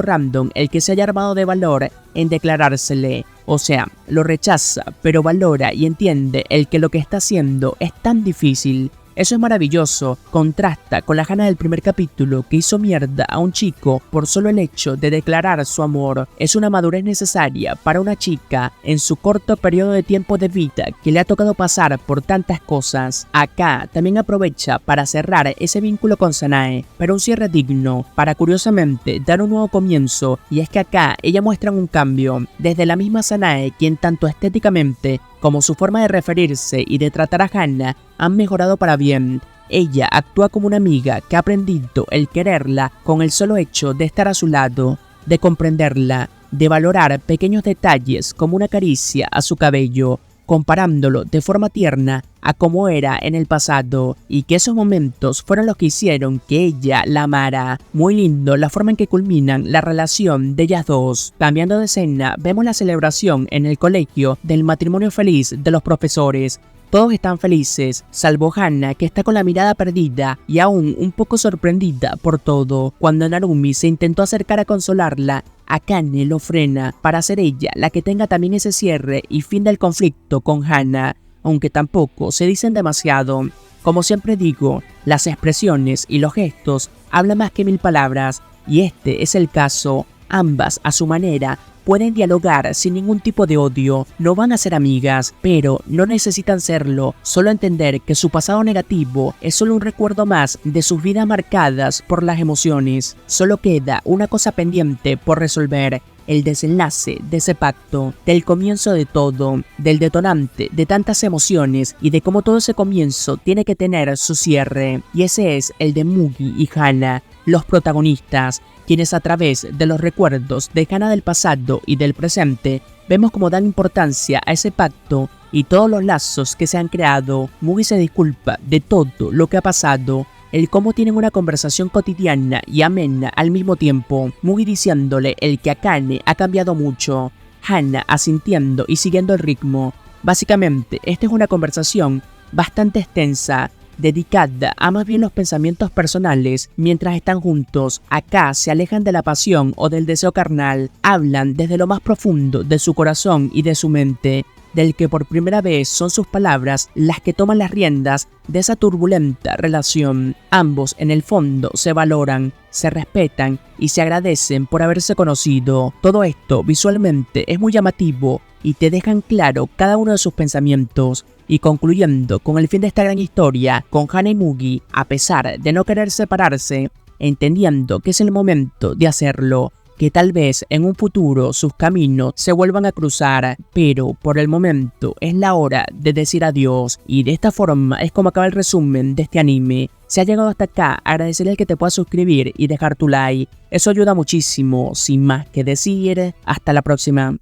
random el que se haya armado de valor en declarársele. O sea, lo rechaza, pero valora y entiende el que lo que está haciendo es tan difícil Eso es maravilloso, contrasta con la Hana del primer capítulo que hizo mierda a un chico por solo el hecho de declarar su amor. Es una madurez necesaria para una chica en su corto periodo de tiempo de vida que le ha tocado pasar por tantas cosas. Acá también aprovecha para cerrar ese vínculo con Sanae, pero un cierre digno, para curiosamente dar un nuevo comienzo, y es que acá ella muestra un cambio, desde la misma Sanae, quien tanto estéticamente como su forma de referirse y de tratar a Hana han mejorado para bien. Ella actúa como una amiga que ha aprendido el quererla con el solo hecho de estar a su lado, de comprenderla, de valorar pequeños detalles como una caricia a su cabello, comparándolo de forma tierna a como era en el pasado, y que esos momentos fueron los que hicieron que ella la amara. Muy lindo la forma en que culminan la relación de ellas dos. Cambiando de escena, vemos la celebración en el colegio del matrimonio feliz de los profesores. Todos están felices, salvo Hana, que está con la mirada perdida y aún un poco sorprendida por todo. Cuando Narumi se intentó acercar a consolarla, Akane lo frena para ser ella la que tenga también ese cierre y fin del conflicto con Hana, aunque tampoco se dicen demasiado. Como siempre digo, las expresiones y los gestos hablan más que 1000 palabras, y este es el caso. Ambas, a su manera, pueden dialogar sin ningún tipo de odio, no van a ser amigas, pero no necesitan serlo, solo entender que su pasado negativo es solo un recuerdo más de sus vidas marcadas por las emociones. Solo queda una cosa pendiente por resolver: el desenlace de ese pacto, del comienzo de todo, del detonante de tantas emociones y de cómo todo ese comienzo tiene que tener su cierre. Y ese es el de Mugi y Hana, los protagonistas, quienes a través de los recuerdos de Hana del pasado y del presente, vemos cómo dan importancia a ese pacto y todos los lazos que se han creado. Mugi se disculpa de todo lo que ha pasado, el cómo tienen una conversación cotidiana y amena al mismo tiempo, Mugi diciéndole el que Akane ha cambiado mucho, Hana asintiendo y siguiendo el ritmo. Básicamente, esta es una conversación bastante extensa, dedicada a más bien los pensamientos personales mientras están juntos. Acá se alejan de la pasión o del deseo carnal, hablan desde lo más profundo de su corazón y de su mente, del que por primera vez son sus palabras las que toman las riendas de esa turbulenta relación. Ambos en el fondo se valoran, se respetan y se agradecen por haberse conocido. Todo esto visualmente es muy llamativo y te dejan claro cada uno de sus pensamientos. Y concluyendo con el fin de esta gran historia, con Hana y Mugi, a pesar de no querer separarse, entendiendo que es el momento de hacerlo, que tal vez en un futuro sus caminos se vuelvan a cruzar, pero por el momento es la hora de decir adiós. Y de esta forma es como acaba el resumen de este anime. Si has llegado hasta acá, agradecerle al que te pueda suscribir y dejar tu like, eso ayuda muchísimo. Sin más que decir, hasta la próxima.